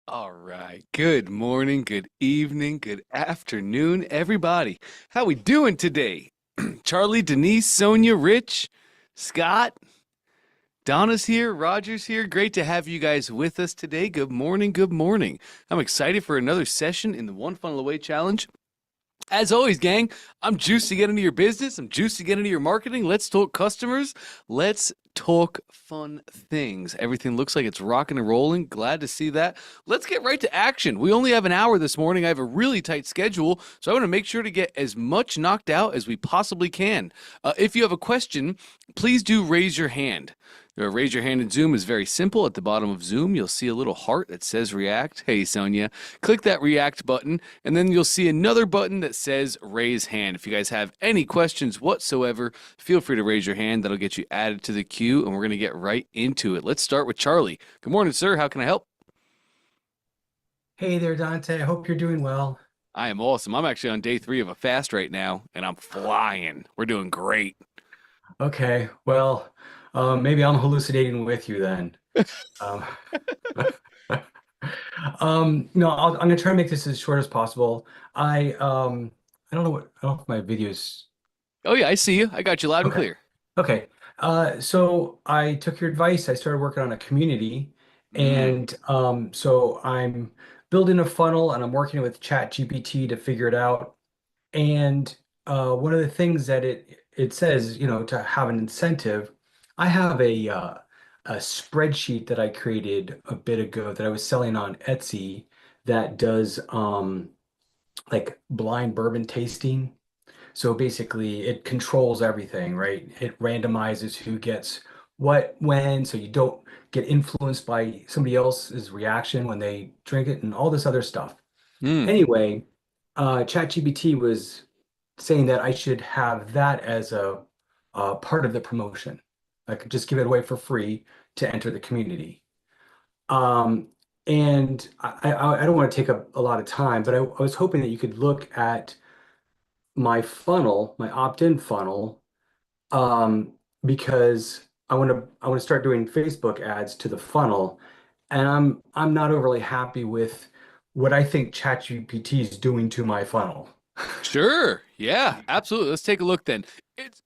All right. Good morning, good evening, good afternoon, everybody. How we doing today? Charlie, Denise, Sonia, Rich, Scott, Donna's here, Roger's here. Great to have you guys with us today. Good morning, good morning. I'm excited for another session in the One Funnel Away Challenge. As always, gang, I'm juiced to get into your business. I'm juiced to get into your marketing. Let's talk customers. Let's talk fun things. Everything looks like it's rocking and rolling. Glad to see that. Let's get right to action. We only have an hour this morning. I have a really tight schedule, so I want to make sure to get as much knocked out as we possibly can. If you have a question, please do raise your hand. Raise your hand in Zoom is very simple. At the bottom of Zoom, you'll see a little heart that says react. Hey, Sonia, click that react button, and then you'll see another button that says raise hand. If you guys have any questions whatsoever, feel free to raise your hand. That'll get you added to the queue, and we're going to get right into it. Let's start with Charlie. Good morning, sir. How can I help? Hey there, Dante. I hope you're doing well. I am awesome. I'm actually on day 3 of a fast right now, and I'm flying. We're doing great. Okay, well, maybe I'm hallucinating with you then. Um, no, I'm gonna try to make this as short as possible. I don't know I don't know if my videos. Oh, yeah, I see you. I got you loud and Okay, clear. okay. So I took your advice. I started working on a community, Mm. and so I'm building a funnel, and I'm working with ChatGPT to figure it out. And one of the things that it says, to have an incentive, I have a spreadsheet that I created a bit ago that I was selling on Etsy that does like blind bourbon tasting. So basically, it controls everything, right? It randomizes who gets what when, so you don't get influenced by somebody else's reaction when they drink it and all this other stuff. Mm. Anyway, ChatGPT was saying that I should have that as a part of the promotion. I could just give it away for free to enter the community. Um, and I don't want to take up a lot of time, but I was hoping that you could look at my funnel, my opt-in funnel, um, because I want to start doing Facebook ads to the funnel, and I'm not overly happy with what I think ChatGPT is doing to my funnel. Sure. Yeah, absolutely. Let's take a look then. It's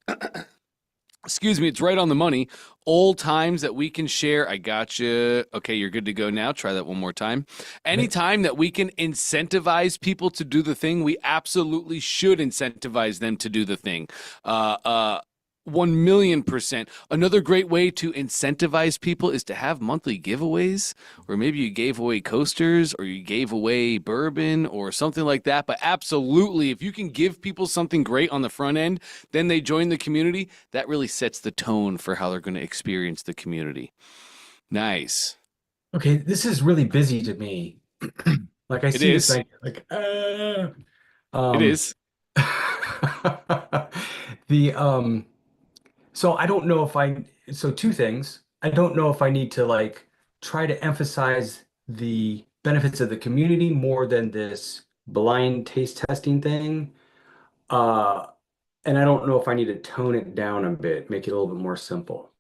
excuse me, it's right on the money. All times that we can share, I got you. Okay, you're good to go now. Try that one more time. Okay. Anytime that we can incentivize people to do the thing, we absolutely should incentivize them to do the thing. Uh, uh, 1,000,000%. Another great way to incentivize people is to have monthly giveaways, or maybe you gave away coasters or you gave away bourbon or something like that. But absolutely, if you can give people something great on the front end, then they join the community. That really sets the tone for how they're going to experience the community. Nice. Okay, this is really busy to me. Like I It see this is. like It um is. the so I don't know if I so two things. I don't know if I need to like try to emphasize the benefits of the community more than this blind taste testing thing. Uh and I don't know if I need to tone it down a bit, make it a little bit more simple.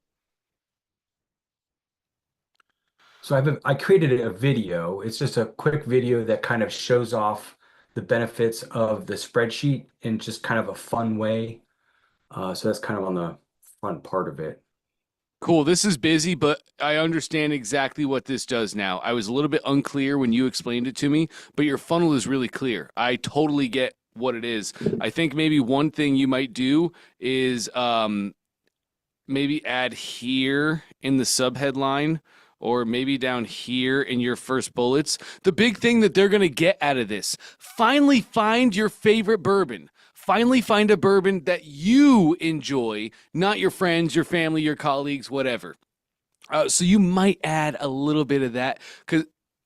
So I created a video. It's just a quick video that kind of shows off the benefits of the spreadsheet in just kind of a fun way. So that's kind of on the front part of it. Cool. This is busy, but I understand exactly what this does now. I was a little bit unclear when you explained it to me, but your funnel is really clear. I totally get what it is. I think maybe one thing you might do is maybe add here in the subheadline or maybe down here in your first bullets. The big thing that they're going to get out of this, finally find your favorite bourbon. Finally find a bourbon that you enjoy, not your friends, your family, your colleagues, whatever. So you might add a little bit of that because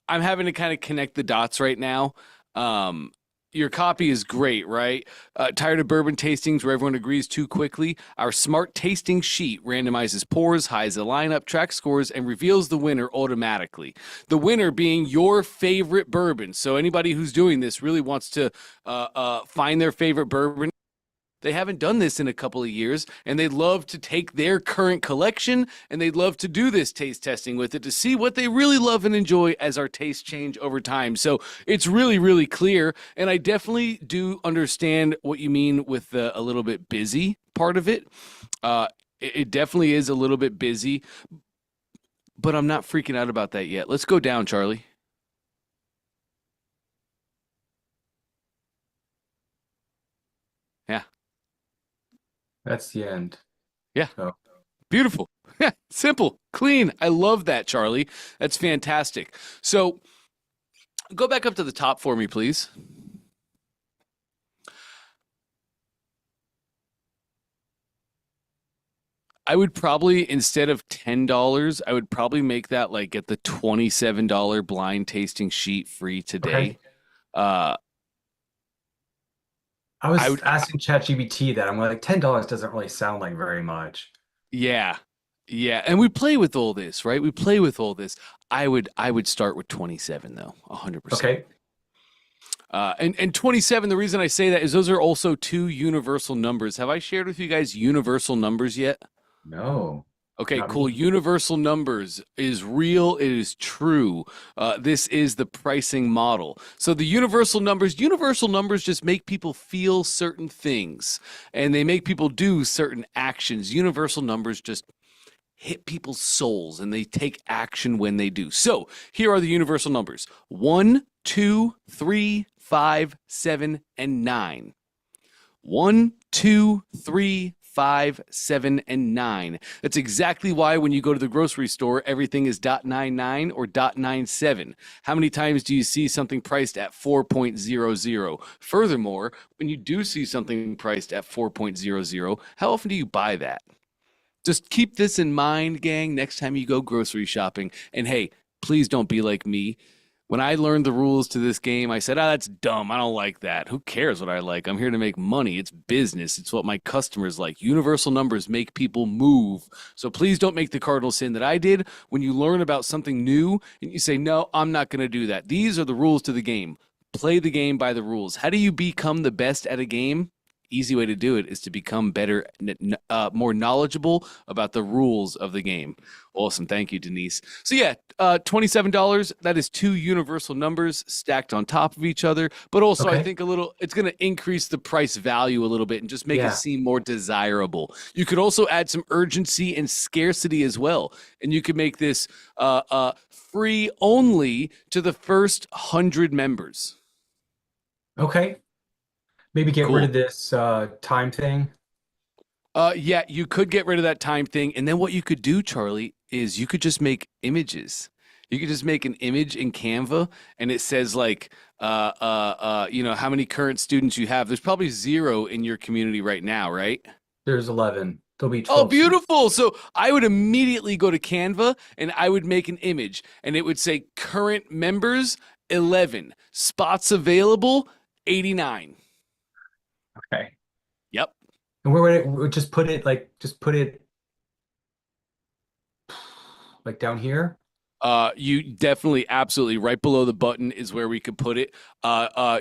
I'm having to kind of connect the dots right now. Um, your copy is great, right? Tired of bourbon tastings where everyone agrees too quickly? Our smart tasting sheet randomizes pours, hides the lineup, tracks scores, and reveals the winner automatically. The winner being your favorite bourbon. So anybody who's doing this really wants to find their favorite bourbon They haven't done this in a couple of years, and they'd love to take their current collection and they'd love to do this taste testing with it to see what they really love and enjoy as our tastes change over time. So it's really, really clear. And I definitely do understand what you mean with the a little bit busy part of it. It definitely is a little bit busy, but I'm not freaking out about that yet. Let's go down, Charlie. Yeah. That's the end. Yeah. So, Beautiful. Simple, clean. I love that, Charlie. That's fantastic. So go back up to the top for me, please. I would probably, instead of $10, I would probably make that like get the $27 blind tasting sheet free okay. today. Uh, I I was would, asking ChatGPT that. I'm like, $10 doesn't really sound like very much. yeah, yeah. And we play with all this, right? We play with all this. I would start with 27 though, 100%. Okay. And 27, the reason I say that is those are also two universal numbers. Have I shared with you guys universal numbers yet? No, Okay, not cool. me. Universal numbers is real. It is true. This is the pricing model. So the universal numbers just make people feel certain things and they make people do certain actions. Universal numbers just hit people's souls and they take action when they do. So here are the universal numbers: 1, 2, 3, 5, 7, and 9. 1, 2, 3, 5, 7, and 9. That's exactly why when you go to the grocery store, everything is .99 or .97. How many times do you see something priced at 4.00? Furthermore, when you do see something priced at 4.00, how often do you buy that? Just keep this in mind, gang, next time you go grocery shopping. And hey, please don't be like me. When I learned the rules to this game, I said, that's dumb. I don't like that. Who cares what I like? I'm here to make money. It's business. It's what my customers like. Universal numbers make people move. So please don't make the cardinal sin that I did when you learn about something new and you say, no, I'm not going to do that. These are the rules to the game. Play the game by the rules. How do you become the best at a game? Easy way to do it is to become better, more knowledgeable about the rules of the game. Awesome. Thank you, Denise. So yeah, $27, that is two universal numbers stacked on top of each other, but also I Okay. think it's going to increase the price value a little bit and just make it Yeah. seem more desirable. You could also add some urgency and scarcity as well. And you could make this free only to the first 100 members. Okay. Maybe get rid Cool. of this time thing. Yeah, you could get rid of that time thing. And then what you could do, Charlie, is you could just make images. You could just make an image in Canva and it says like, how many current students you have. There's probably 0 in your community right now, right? There's 11. There'll be Oh, 12 soon. beautiful. So I would immediately go to Canva and I would make an image and it would say current members, 11, spots available, 89. Okay. Yep. And where would just put it like down here? You definitely, absolutely, right below the button is where we could put it.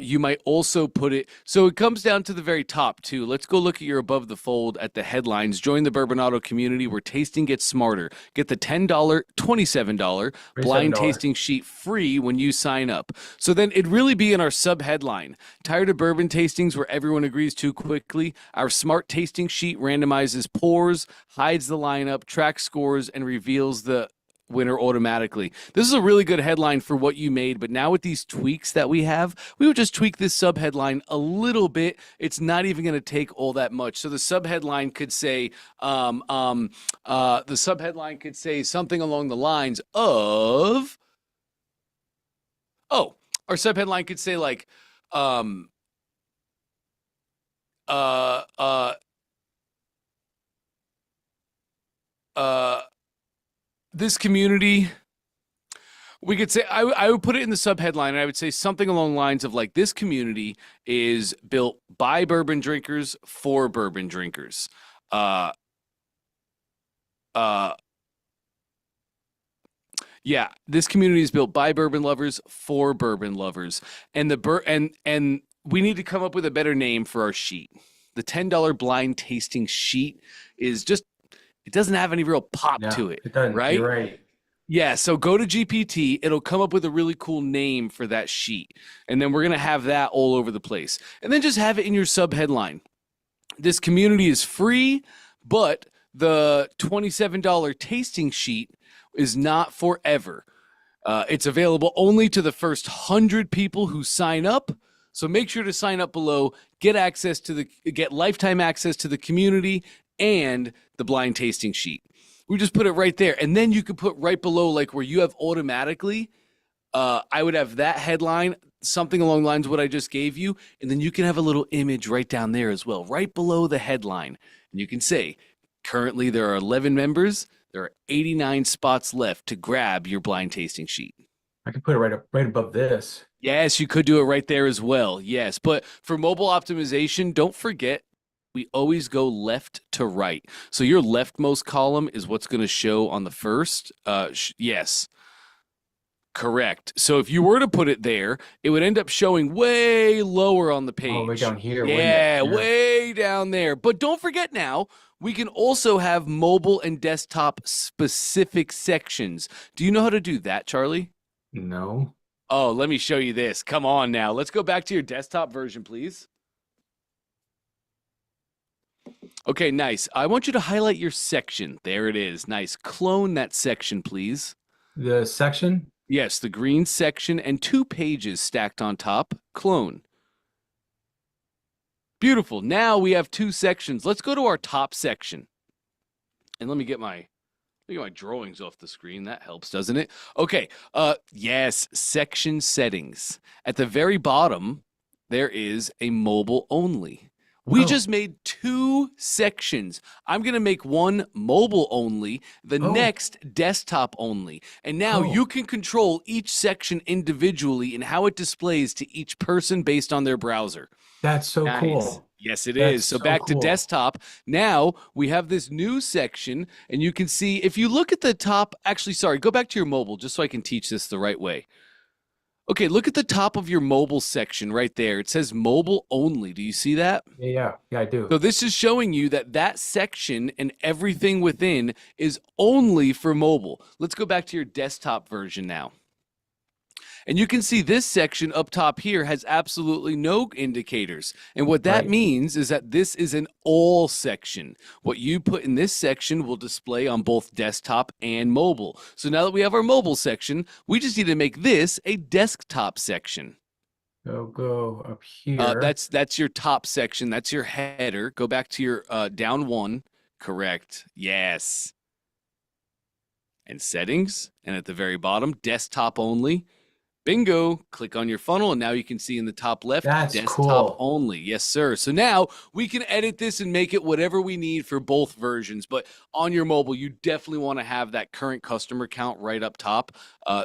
You might also put it, so it comes down to the very top too. Let's go look at your above the fold at the headlines. Join the Bourbon Auto community where tasting gets smarter. Get the $10, $27 blind $37. tasting sheet free when you sign up. So then it'd really be in our sub headline. Tired of bourbon tastings where everyone agrees too quickly? Our smart tasting sheet randomizes pours, hides the lineup, tracks scores, and reveals the winner automatically. This is a really good headline for what you made, but now with these tweaks that we have, we would just tweak this sub headline a little bit. It's not even going to take all that much. So the sub headline could say, something along the lines of, our sub headline could say like, um, uh, uh, uh, this community, we could say, I would put it in the subheadline and I would say something along the lines of like, this community is built by bourbon drinkers for bourbon drinkers. Uh, uh, yeah, this community is built by bourbon lovers for bourbon lovers. And and we need to come up with a better name for our sheet. the $10 blind tasting sheet is just, it doesn't have any real pop Yeah, to it, it doesn't. You're right? right. Yeah, so go to GPT. It'll come up with a really cool name for that sheet. And then we're going to have that all over the place. And then just have it in your sub headline. This community is free, but the $27 tasting sheet is not forever. It's available only to the first 100 people who sign up. So make sure to sign up below, get lifetime access to the community and the blind tasting sheet. We just put it right there. And then you could put right below, like where you have automatically, I would have that headline, something along the lines of what I just gave you. And then you can have a little image right down there as well, right below the headline. And you can say, currently there are 11 members. There are 89 spots left to grab your blind tasting sheet. I can put it right above this. Yes, you could do it right there as well. Yes, but for mobile optimization, don't forget we always go left to right. So your leftmost column is what's going to show on the first. Yes, correct. So if you were to put it there, it would end up showing way lower on the page. Oh, way down here, wouldn't it? Yeah, Yeah. way down there. But don't forget now, we can also have mobile and desktop specific sections. Do you know how to do that, Charlie? No. Oh, let me show you this. Come on now. Let's go back to your desktop version, please. Okay, nice. I want you to highlight your section. There it is. Nice. Clone that section, please. The section? Yes, the green section and 2 pages stacked on top. Clone. Beautiful. Now we have 2 sections. Let's go to our top section. And let me get my drawings off the screen. That helps, doesn't it? Okay. Yes, section settings. At the very bottom, there is a mobile only. We just made 2 sections. I'm going to make one mobile only, the next desktop only. And now you can control each section individually and how it displays to each person based on their browser. That's so cool. Yes, it is. So back to desktop. Now we have this new section, and you can see if you look at the top. Actually, sorry, go back to your mobile just so I can teach this the right way. Okay, look at the top of your mobile section right there. It says mobile only. Do you see that? Yeah, I do. So this is showing you that that section and everything within is only for mobile. Let's go back to your desktop version now. And you can see this section up top here has absolutely no indicators. And what that means is that this is an all section. What you put in this section will display on both desktop and mobile. So now that we have our mobile section, we just need to make this a desktop section. Go up here. That's your top section. That's your header. Go back to your down one. Correct. Yes. And settings. And at the very bottom, desktop only. Bingo. Click on your funnel, and now you can see in the top left, That's desktop cool. only. Yes, sir. So now we can edit this and make it whatever we need for both versions. But on your mobile, you definitely want to have that current customer count right up top.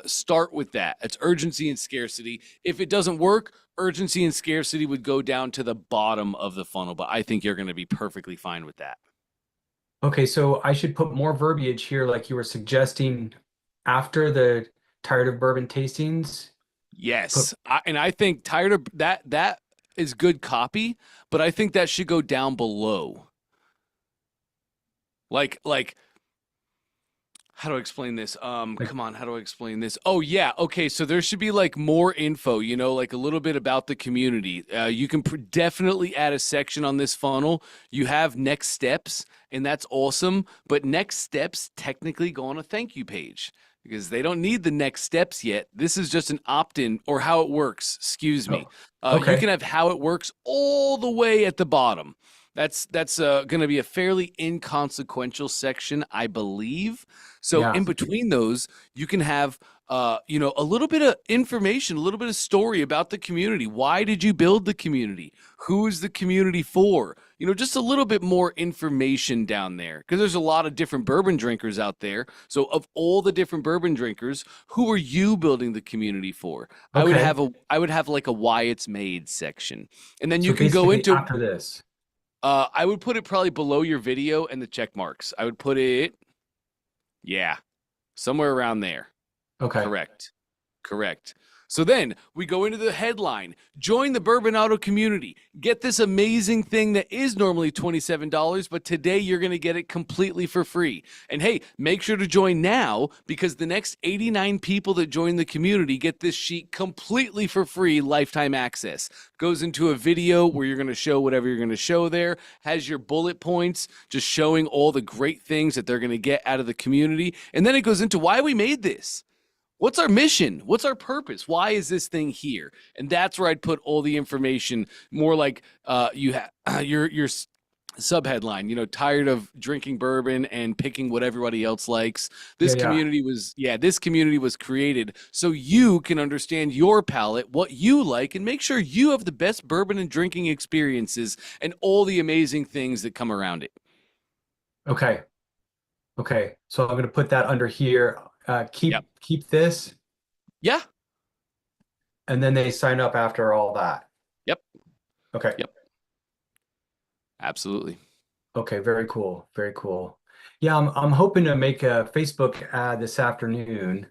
Start with that. It's urgency and scarcity. If it doesn't work, urgency and scarcity would go down to the bottom of the funnel. But I think you're going to be perfectly fine with that. Okay, so I should put more verbiage here, like you were suggesting, after the tired of bourbon tastings. Yes, and I think tired of that is good copy, but I think that should go down below. Like how do I explain this? Come on, how do I explain this? Oh yeah, okay. So there should be like more info, like a little bit about the community. You can definitely add a section on this funnel. You have next steps, and that's awesome. But next steps technically go on a thank you page, because they don't need the next steps yet. This is just an opt-in, or how it works. Excuse me. You can have how it works all the way at the bottom. That's going to be a fairly inconsequential section, I believe. So in between those, you can have a little bit of information, a little bit of story about the community. Why did you build the community? Who is the community for? Just a little bit more information down there, because there's a lot of different bourbon drinkers out there. So of all the different bourbon drinkers, who are you building the community for? I would have like a why it's made section. And then you can go into after this. I would put it probably below your video and the check marks. I would put it, somewhere around there. Okay. Correct. So then we go into the headline. Join the Bourbon Auto community. Get this amazing thing that is normally $27, but today you're going to get it completely for free. And hey, make sure to join now because the next 89 people that join the community get this sheet completely for free, lifetime access. Goes into a video where you're going to show whatever you're going to show there, has your bullet points, just showing all the great things that they're going to get out of the community. And then it goes into why we made this. What's our mission? What's our purpose? Why is this thing here? And that's where I'd put all the information, more like you have your subheadline, tired of drinking bourbon and picking what everybody else likes. This Yeah. this community was created so you can understand your palate, what you like, and make sure you have the best bourbon and drinking experiences and all the amazing things that come around it. Okay. Okay. So I'm going to put that under here. Keep this, Yeah. and then they sign up after all that. Yep. Okay. Yep. Absolutely. Okay, very cool. Very cool. Yeah, I'm hoping to make a Facebook ad this afternoon.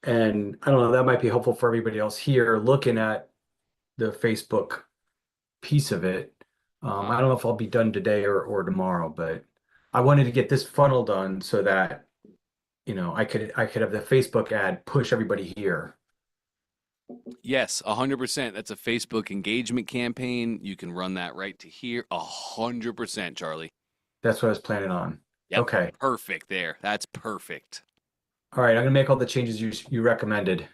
And I don't know, that might be helpful for everybody else here looking at the Facebook piece of it. I don't know if I'll be done today or tomorrow, but I wanted to get this funnel done so that, I could have the Facebook ad push everybody here. Yes, 100%. That's a Facebook engagement campaign. You can run that right to here. 100%, Charlie. That's what I was planning on. Yep. Okay. Perfect there. That's perfect. All right, I'm gonna make all the changes you recommended.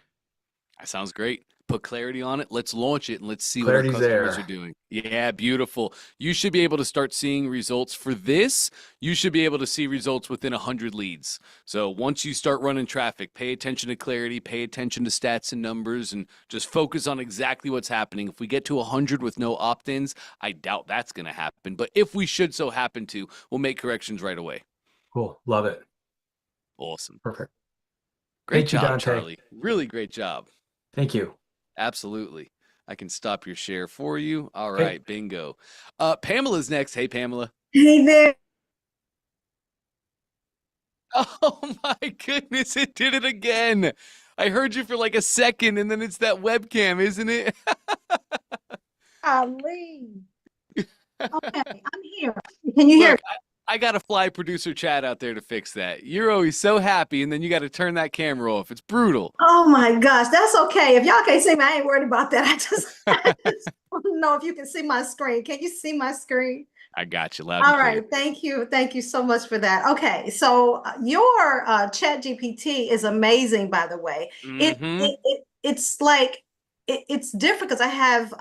That sounds great. Put clarity on it. Let's launch it and let's see Clarity's what our customers there. are doing. Yeah, beautiful. You should be able to start seeing results for this. You should be able to see results within 100 leads. So once you start running traffic, pay attention to clarity, pay attention to stats and numbers, and just focus on exactly what's happening. If we get to 100 with no opt-ins, I doubt that's going to happen. But if we should so happen to, we'll make corrections right away. Cool. Love it. Awesome. Perfect. Great Thank you, job, Dante. Charlie. Really great job. Thank you. Absolutely. I can stop your share for you. All Okay. right, bingo. Pamela's next. Hey, Pamela. Hey there. Oh my goodness, it did it again. I heard you for like a second, and then it's that webcam, isn't it? Ali. Okay, I'm here. Can you hear Look, I got to fly producer Chad out there to fix that. You're always so happy, and then you got to turn that camera off. It's brutal. Oh my gosh, that's okay. If y'all can't see me, I ain't worried about that. I just don't know if you can see my screen. Can you see my screen? I got you loud All and clear. right, thank you. Thank you so much for that. Okay, so your chat GPT is amazing, by the way. It's like it's different because I have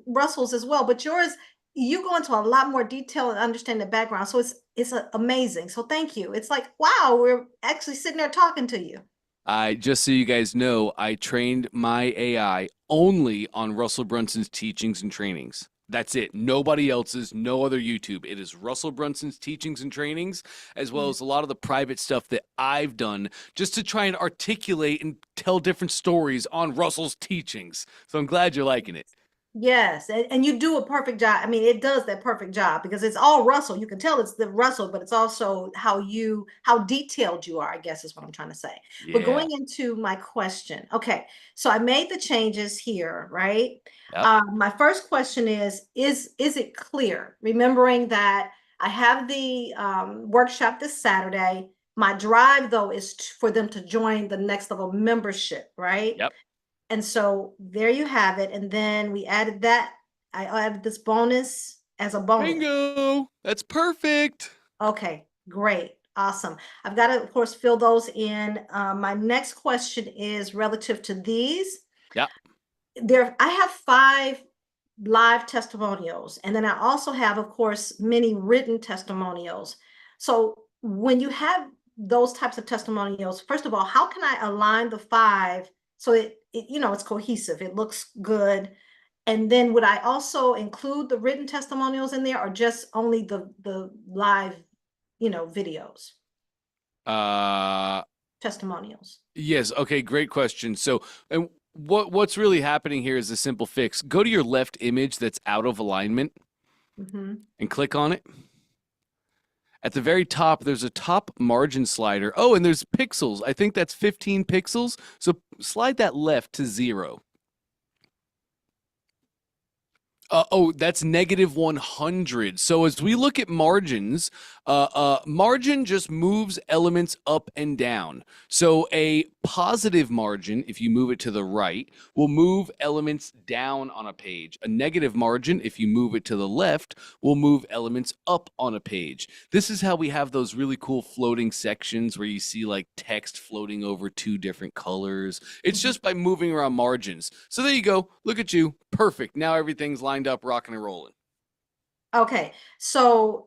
Russell's as well, but yours, you go into a lot more detail and understand the background. So it's amazing. So thank you. It's like, wow, we're actually sitting there talking to you. Just so you guys know, I trained my AI only on Russell Brunson's teachings and trainings. That's it. Nobody else's, no other YouTube. It is Russell Brunson's teachings and trainings, as well as a lot of the private stuff that I've done just to try and articulate and tell different stories on Russell's teachings. So I'm glad you're liking it. Yes, and you do a perfect job. I mean, it does that perfect job because it's all Russell. You can tell it's the Russell, but it's also how detailed you are, I guess is what I'm trying to say. Yeah. But going into my question, okay, so I made the changes here, right? Yep. My first question is it clear? Remembering that I have the workshop this Saturday. My drive, though, is for them to join the next level membership, right? Yep. And so there you have it. And then we added that. I added this bonus as a bonus. Bingo. That's perfect. Okay, great. Awesome. I've got to, of course, fill those in. My next question is relative to these. Yeah. I have 5 live testimonials. And then I also have, of course, many written testimonials. So when you have those types of testimonials, first of all, how can I align the 5 so it's cohesive, it looks good? And then would I also include the written testimonials in there or just only the live, videos? Testimonials. Yes. Okay. Great question. So, and what's really happening here is a simple fix. Go to your left image that's out of alignment and click on it. At the very top, there's a top margin slider. Oh, and there's pixels. I think that's 15 pixels. So slide that left to 0. Oh, that's -100. So as we look at margins, margin just moves elements up and down. So a positive margin, if you move it to the right, will move elements down on a page. A negative margin, if you move it to the left, will move elements up on a page. This is how we have those really cool floating sections where you see like text floating over 2 different colors. It's just by moving around margins. So there you go. Look at you. Perfect. Now everything's lined up, rocking and rolling. Okay, so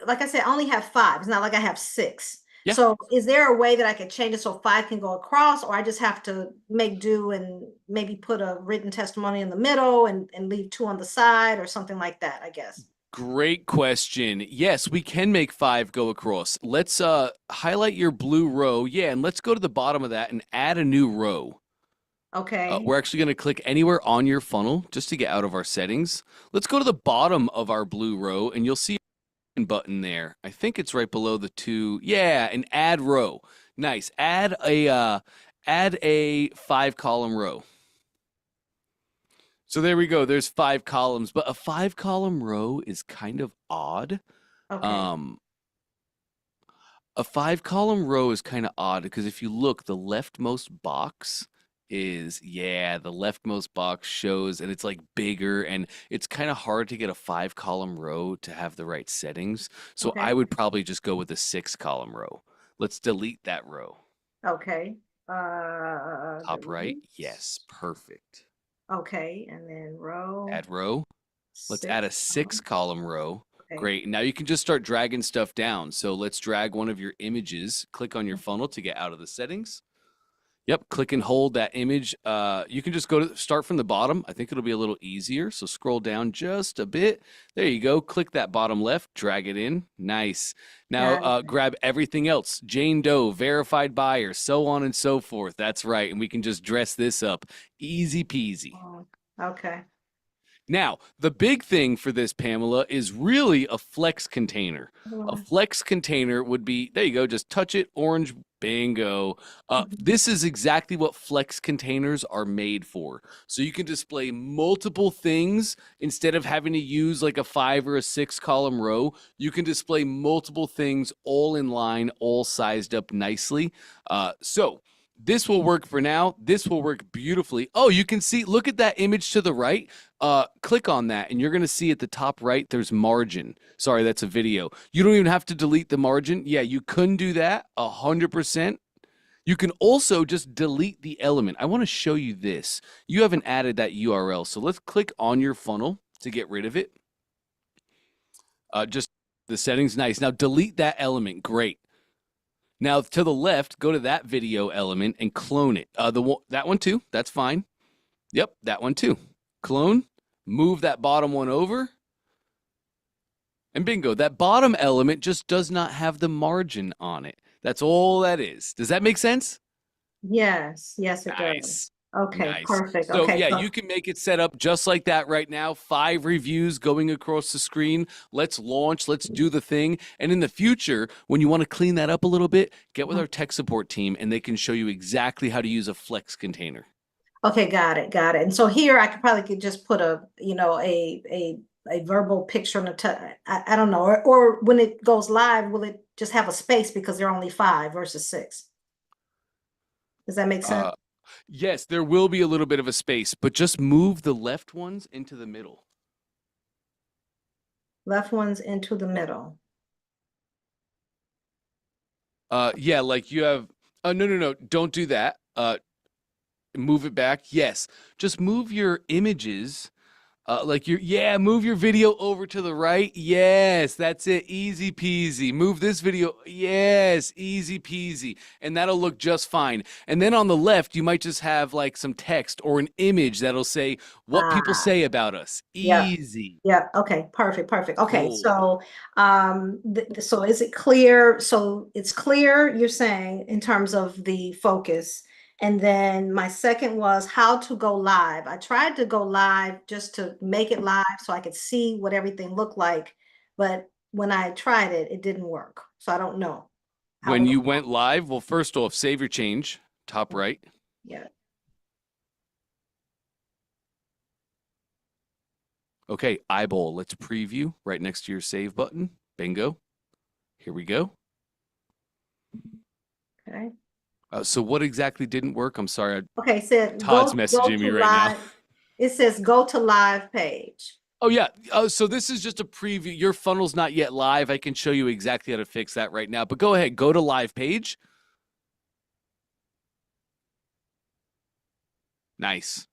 like I said, I only have 5. It's not like I have 6. Yeah. So is there a way that I could change it so 5 can go across, or I just have to make do and maybe put a written testimony in the middle and leave 2 on the side or something like that, I guess? Great question. Yes, we can make 5 go across. Let's highlight your blue row. Yeah, and let's go to the bottom of that and add a new row. Okay. We're actually going to click anywhere on your funnel just to get out of our settings. Let's go to the bottom of our blue row, and you'll see a button there. I think it's right below the 2. Yeah, an add row. Nice. Add a 5-column row. So there we go. There's 5 columns, but a 5-column row is kind of odd. Okay. A 5-column row is kind of odd because if you look, the leftmost box is, yeah, the leftmost box shows, and it's like bigger, and it's kind of hard to get a 5-column row to have the right settings. So Okay. I would probably just go with a 6-column row. Let's delete that row. Okay. Top right. Delete. Yes, perfect. Okay, and then row. Add row. Let's add a 6 6-column row. Okay. Great. Now you can just start dragging stuff down. So let's drag one of your images. Click on your funnel to get out of the settings. Yep, click and hold that image. You can just start from the bottom. I think it'll be a little easier. So scroll down just a bit. There you go. Click that bottom left, drag it in. Nice. Now grab everything else. Jane Doe, verified buyer, so on and so forth. That's right. And we can just dress this up. Easy peasy. Okay. Now, the big thing for this, Pamela, is really a flex container. A flex container would be, there you go, just touch it, orange, bingo. This is exactly what flex containers are made for. So you can display multiple things instead of having to use like a 5 or a 6-column row. You can display multiple things all in line, all sized up nicely. So this will work for now. This will work beautifully. Oh, you can see, look at that image to the right. Click on that, and you're going to see at the top right, there's margin. Sorry, that's a video. You don't even have to delete the margin. Yeah, you couldn't do that 100%. You can also just delete the element. I want to show you this. You haven't added that URL, so let's click on your funnel to get rid of it. Just the settings, nice. Now delete that element, great. Now to the left, go to that video element and clone it. That one too, that's fine. Yep, that one too. Clone, move that bottom one over, and bingo, that bottom element just does not have the margin on it. That's all that is. Does that make sense? Yes, yes, it Nice. does. Okay, Nice. perfect. So Okay, yeah, you can make it set up just like that right now. 5 reviews going across the screen. Let's launch. Let's do the thing. And in the future, when you want to clean that up a little bit, get with our tech support team, and they can show you exactly how to use a flex container. Okay, got it, got it. And so here I could just put a, a verbal picture on I don't know, or when it goes live, will it just have a space because there are only 5 versus 6? Does that make sense? Yes, there will be a little bit of a space, but just move the left ones into the middle. Left ones into the middle. Yeah, like you have, no, don't do that. Move it back. Yes, just move your images. Move your video over to the right. Yes, that's it. Easy peasy. Move this video. Yes, easy peasy. And that'll look just fine. And then on the left, you might just have like some text or an image that'll say what people say about us. Easy. Yeah. Okay. Perfect. Perfect. Okay. Cool. So, so is it clear? So it's clear, you're saying, in terms of the focus. And then my second was how to go live. I tried to go live just to make it live so I could see what everything looked like. But when I tried it, it didn't work. So I don't know how When to you go. went live, well, first off, save your change, top right. Yeah. Okay, eyeball. Let's preview right next to your save button. Bingo. Here we go. Okay. So what exactly didn't work? I'm sorry. Okay, it said Todd's go messaging me to right now. live. It says go to live page. Oh, yeah. So this is just a preview. Your funnel's not yet live. I can show you exactly how to fix that right now. But go ahead. Go to live page. Nice.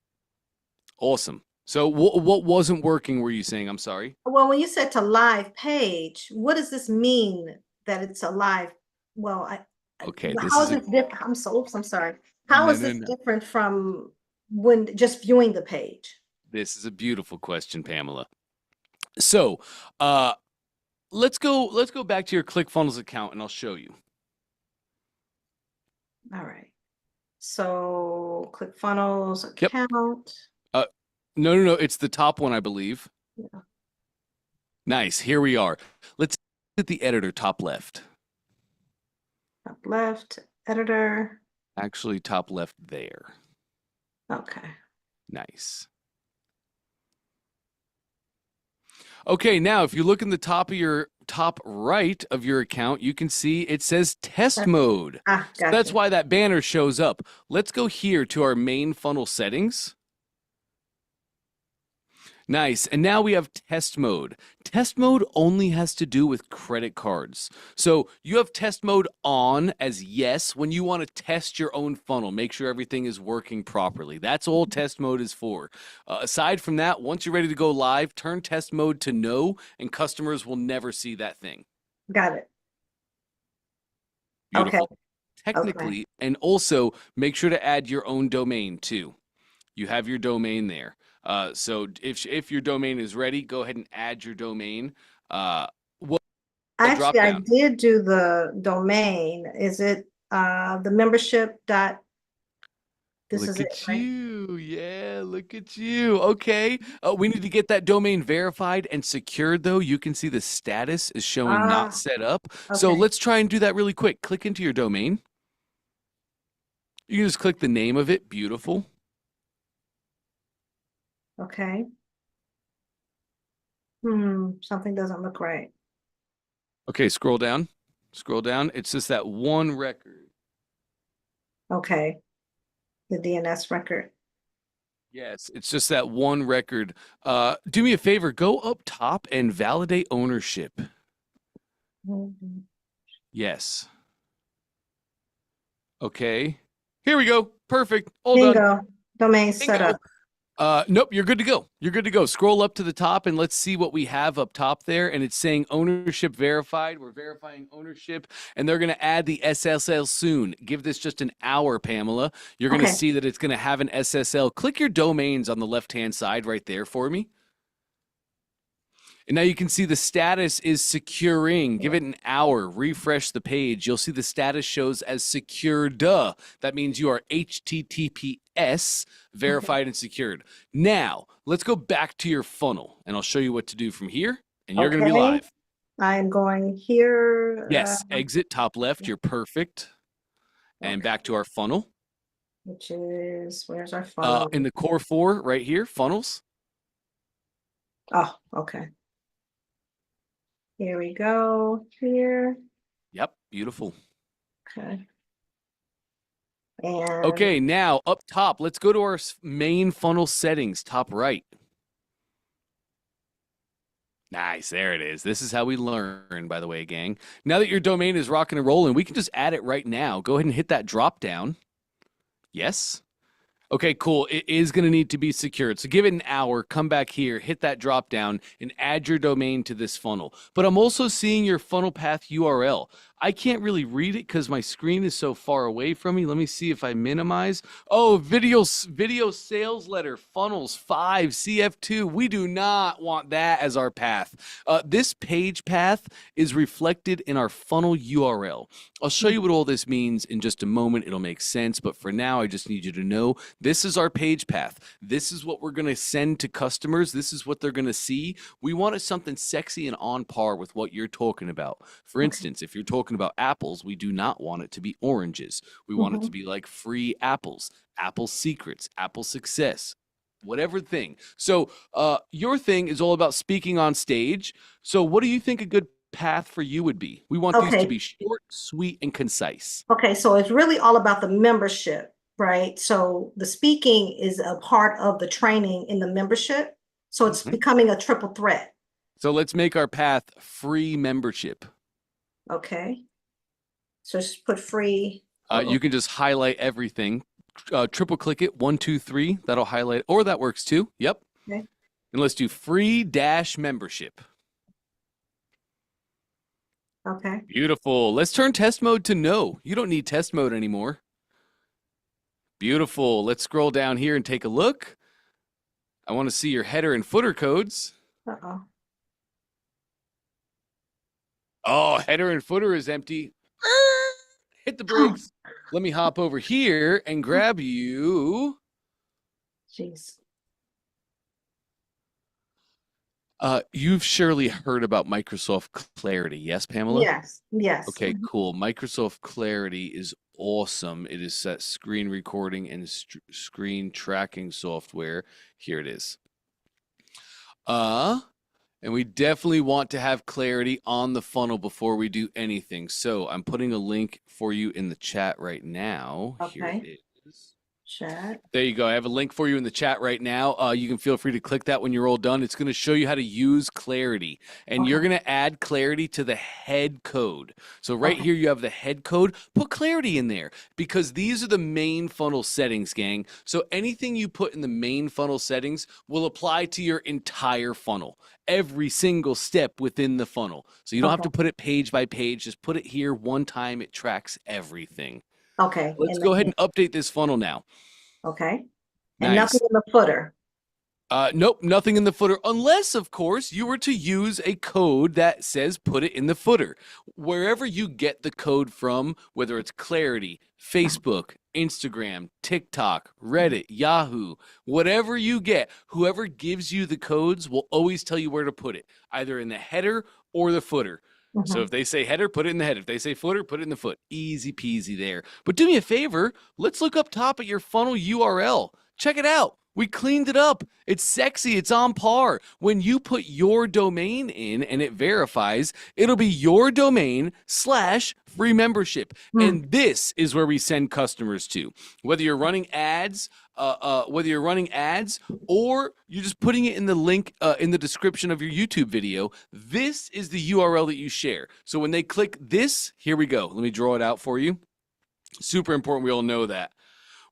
Awesome. So what wasn't working, were you saying? I'm sorry. Well, when you said to live page, what does this mean that it's a live? Well, Okay, this how is is a this different? I'm sorry. How no, is no, this no. different from when just viewing the page? This is a beautiful question, Pamela. So, let's go back to your ClickFunnels account and I'll show you. All right. So ClickFunnels Yep. account. No, it's the top one, I believe. Yeah. Nice. Here we are. Let's hit the editor top left. Top left, editor. Actually, top left there. Okay. Nice. Okay, now if you look in the top right of your account, you can see it says test mode. Ah, So that's gotcha. why that banner shows up. Let's go here to our main funnel settings. Nice. And now we have test mode. Test mode only has to do with credit cards. So you have test mode on as yes when you want to test your own funnel, make sure everything is working properly. That's all test mode is for. Aside from that, once you're ready to go live, turn test mode to no, and customers will never see that thing. Got it. Beautiful. Okay. Technically, and also make sure to add your own domain too. You have your domain there. So if your domain is ready, go ahead and add your domain. Actually, I drop-down. did do the domain. Is it the membership dot? This Look is at it, right? you. Yeah, look at you. Okay. We need to get that domain verified and secured, though. You can see the status is showing not set up. So Okay. let's try and do that really quick. Click into your domain. You can just click the name of it. Beautiful. Okay. Something doesn't look right. Okay, scroll down. Scroll down. It's just that one record. Okay. The DNS record. Yes, it's just that one record. Do me a favor, go up top and validate ownership. Yes. Okay. Here we go. Perfect. All done. Bingo. Domain set Bingo. up. Nope, you're good to go. You're good to go. Scroll up to the top and let's see what we have up top there. And it's saying ownership verified. We're verifying ownership and they're going to add the SSL soon. Give this just an hour, Pamela. You're going to Okay. see that it's going to have an SSL. Click your domains on the left-hand side right there for me. And now you can see the status is securing. Give it an hour. Refresh the page. You'll see the status shows as secured. That means you are HTTPS verified and secured. Now, let's go back to your funnel and I'll show you what to do from here. And you're going to be Okay. live. I'm going here. Yes, exit top left. You're perfect. And Okay. back to our funnel. Which is, where's our funnel? In the core 4 right here, funnels. Oh, okay. Here we go. Here. Yep, beautiful. Okay. And Okay, now up top, let's go to our main funnel settings, top right. Nice, there it is. This is how we learn, by the way, gang. Now that your domain is rocking and rolling, we can just add it right now. Go ahead and hit that drop down. Yes. Okay, cool. It is going to need to be secured. So give it an hour, come back here, hit that drop down, and add your domain to this funnel. But I'm also seeing your funnel path URL. I can't really read it because my screen is so far away from me. Let me see if I minimize. Oh, video sales letter, funnels 5, CF2. We do not want that as our path. This page path is reflected in our funnel URL. I'll show you what all this means in just a moment. It'll make sense. But for now, I just need you to know this is our page path. This is what we're going to send to customers. This is what they're going to see. We wanted something sexy and on par with what you're talking about. For instance, if you're talking about apples, we do not want it to be oranges. We want it to be like free apples, apple secrets, apple success, whatever thing. So your thing is all about speaking on stage. So what do you think a good path for you would be? We want these to be short, sweet, and concise. Okay, so it's really all about the membership, right? So the speaking is a part of the training in the membership. So it's becoming a triple threat. So let's make our path free membership. Okay. So just put free. You can just highlight everything. Triple click it, 1, 2, 3. That'll highlight, or that works too. Yep. Okay. And let's do free dash membership. Okay. Beautiful. Let's turn test mode to no. You don't need test mode anymore. Beautiful. Let's scroll down here and take a look. I want to see your header and footer codes. Uh-oh. Oh, header and footer is empty. Hit the brakes. Let me hop over here and grab you. Jeez. You've surely heard about Microsoft Clarity, yes, Pamela? Yes. Yes. Okay, cool. Microsoft Clarity is awesome. It is that screen recording and screen tracking software. Here it is. And we definitely want to have clarity on the funnel before we do anything. So I'm putting a link for you in the chat right now. Okay. Here it is. Chat. There you go. I have a link for you in the chat right now. You can feel free to click that when you're all done. It's going to show you how to use Clarity. And you're going to add Clarity to the head code. So right here you have the head code. Put Clarity in there because these are the main funnel settings, gang. So anything you put in the main funnel settings will apply to your entire funnel. Every single step within the funnel. So you don't have to put it page by page. Just put it here one time. It tracks everything. Okay. Let's go ahead and update this funnel now. Okay. And Nice. nothing in the footer. Nope, nothing in the footer, unless, of course, you were to use a code that says put it in the footer. Wherever you get the code from, whether it's Clarity, Facebook, Instagram, TikTok, Reddit, Yahoo, whatever you get, whoever gives you the codes will always tell you where to put it, either in the header or the footer. So if they say header, put it in the header. If they say footer, put it in the foot. Easy peasy there. But do me a favor, let's look up top at your funnel URL. Check it out. We cleaned it up. It's sexy. It's on par. When you put your domain in and it verifies, it'll be your domain / free membership. And this is where we send customers to. Whether you're running ads, or you're just putting it in the link in the description of your YouTube video, this is the URL that you share. So when they click this, here we go. Let me draw it out for you. Super important. We all know that.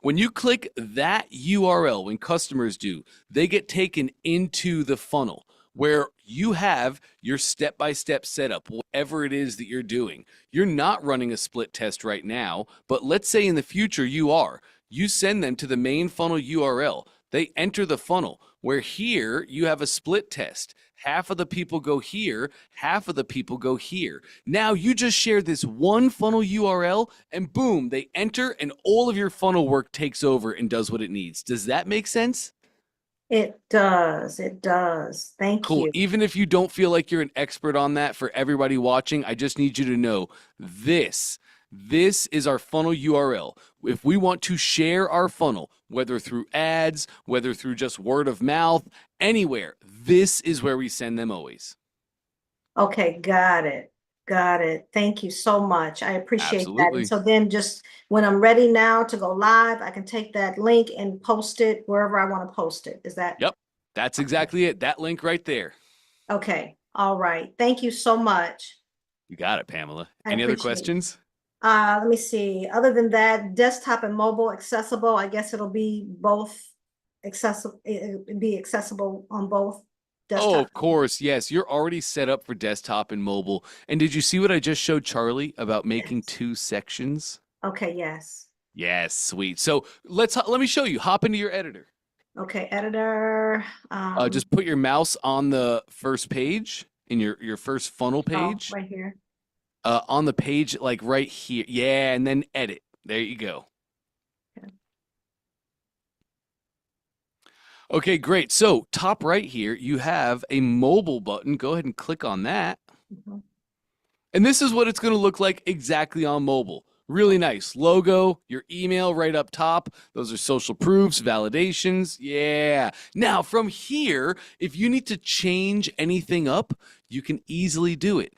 When you click that URL, when customers do, they get taken into the funnel where you have your step-by-step setup, whatever it is that you're doing. You're not running a split test right now, but let's say in the future you are. You send them to the main funnel URL. They enter the funnel where here you have a split test. Half of the people go here, half of the people go here. Now you just share this one funnel URL and boom, they enter and all of your funnel work takes over and does what it needs. Does that make sense? It does. It does. Thank you. Even if you don't feel like you're an expert on that, for everybody watching, I just need you to know this is our funnel URL. If we want to share our funnel, whether through ads, whether through just word of mouth, anywhere, this is where we send them always. Okay, got it. Got it. Thank you so much. I appreciate that. Absolutely. And so then just when I'm ready now to go live, I can take that link and post it wherever I want to post it. Is that? Yep, that's exactly it. That link right there. Okay. All right. Thank you so much. You got it, Pamela. I Any other appreciate it. questions? Let me see. Other than that, desktop and mobile accessible. I guess it'll be both accessible. It'll be accessible on both. Oh, desktop? of course. Yes, you're already set up for desktop and mobile. And did you see what I just showed Charlie about making Yes. 2 sections? Okay, yes. Yes, sweet. So let me show you. Hop into your editor. Okay, editor. Just put your mouse on the first page in your first funnel Oh, page. right here. On the page like right here. Yeah, and then edit. There you go. Okay. Okay, great. So top right here, you have a mobile button. Go ahead and click on that. Mhm. And this is what it's going to look like exactly on mobile. Really nice logo, your email right up top. Those are social proofs, validations. Yeah. Now, from here, if you need to change anything up, you can easily do it.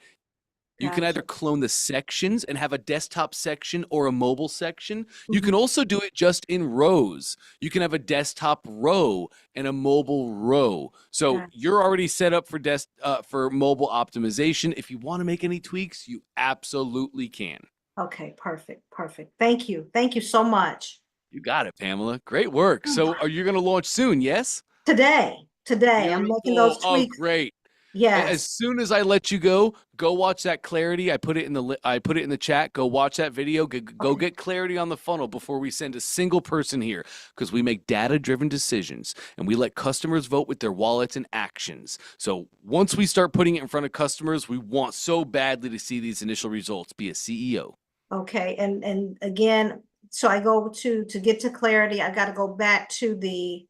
You can either Gotcha. clone the sections and have a desktop section or a mobile section. You Mhm. can also do it just in rows. You can have a desktop row and a mobile row. So Gotcha. you're already set up for mobile optimization. If you want to make any tweaks, you absolutely can. Okay, perfect, perfect. Thank you. Thank you so much. You got it, Pamela. Great work. So are you going to launch soon? Yes? Today, I'm making those Beautiful. Oh, tweaks. great. As Yes. soon as I let you go watch that clarity. I put it in the chat. Go watch that video. Go Okay. get clarity on the funnel before we send a single person here, because we make data-driven decisions and we let customers vote with their wallets and actions. So once we start putting it in front of customers, we want so badly to see these initial results. Be a CEO. Okay. And again, so I go to get to clarity, I got to go back to the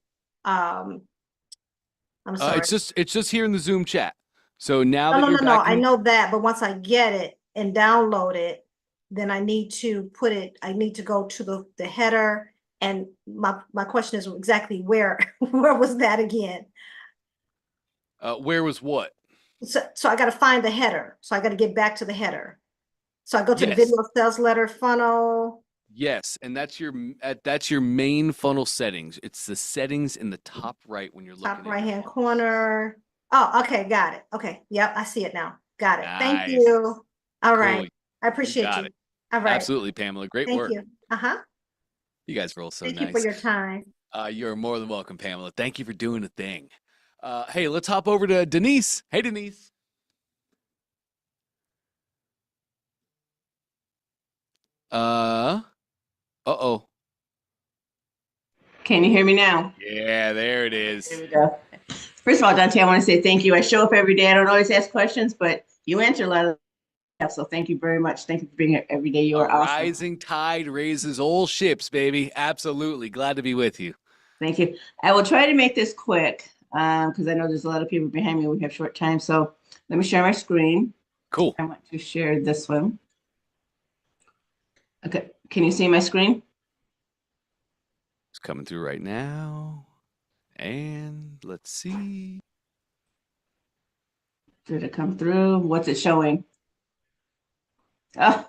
I'm sorry. It's just here in the Zoom chat. So now No, that no, you're no, no. back I in, know that, but once I get it and download it, then I need to put it, I need to go to the header. And my question is exactly where where was that again? where was what? So I got to find the header. So I got to get back to the header. So I go to the Yes. video sales letter funnel, Yes, and that's your main funnel settings. It's the settings in the top right when you're top looking at right your hand funnel. corner. Oh, okay, got it. Okay, yep, I see it now. Got it. Thank Nice. you. All Cool. right, I You appreciate got you. it. All right, Absolutely, Pamela. Great thank work. you. Uh-huh. You guys are all so Thank you for nice. your time. You're more than welcome, Pamela. Thank you for doing the thing. Hey, let's hop over to Denise. Hey, Denise. Uh-oh. Can you hear me now? Yeah, there it There is. we go. First of all, Dante, I want to say thank you. I show up every day. I don't always ask questions, but you answer a lot of stuff. So thank you very much. Thank you for being here every day. You A are awesome. rising tide raises all ships, baby. Absolutely. Glad to be with you. Thank you. I will try to make this quick because I know there's a lot of people behind me. We have short time. So let me share my screen. Cool. I want to share this one. Okay. Can you see my screen? It's coming through right now. And let's see. Did it come through? What's it showing? Oh,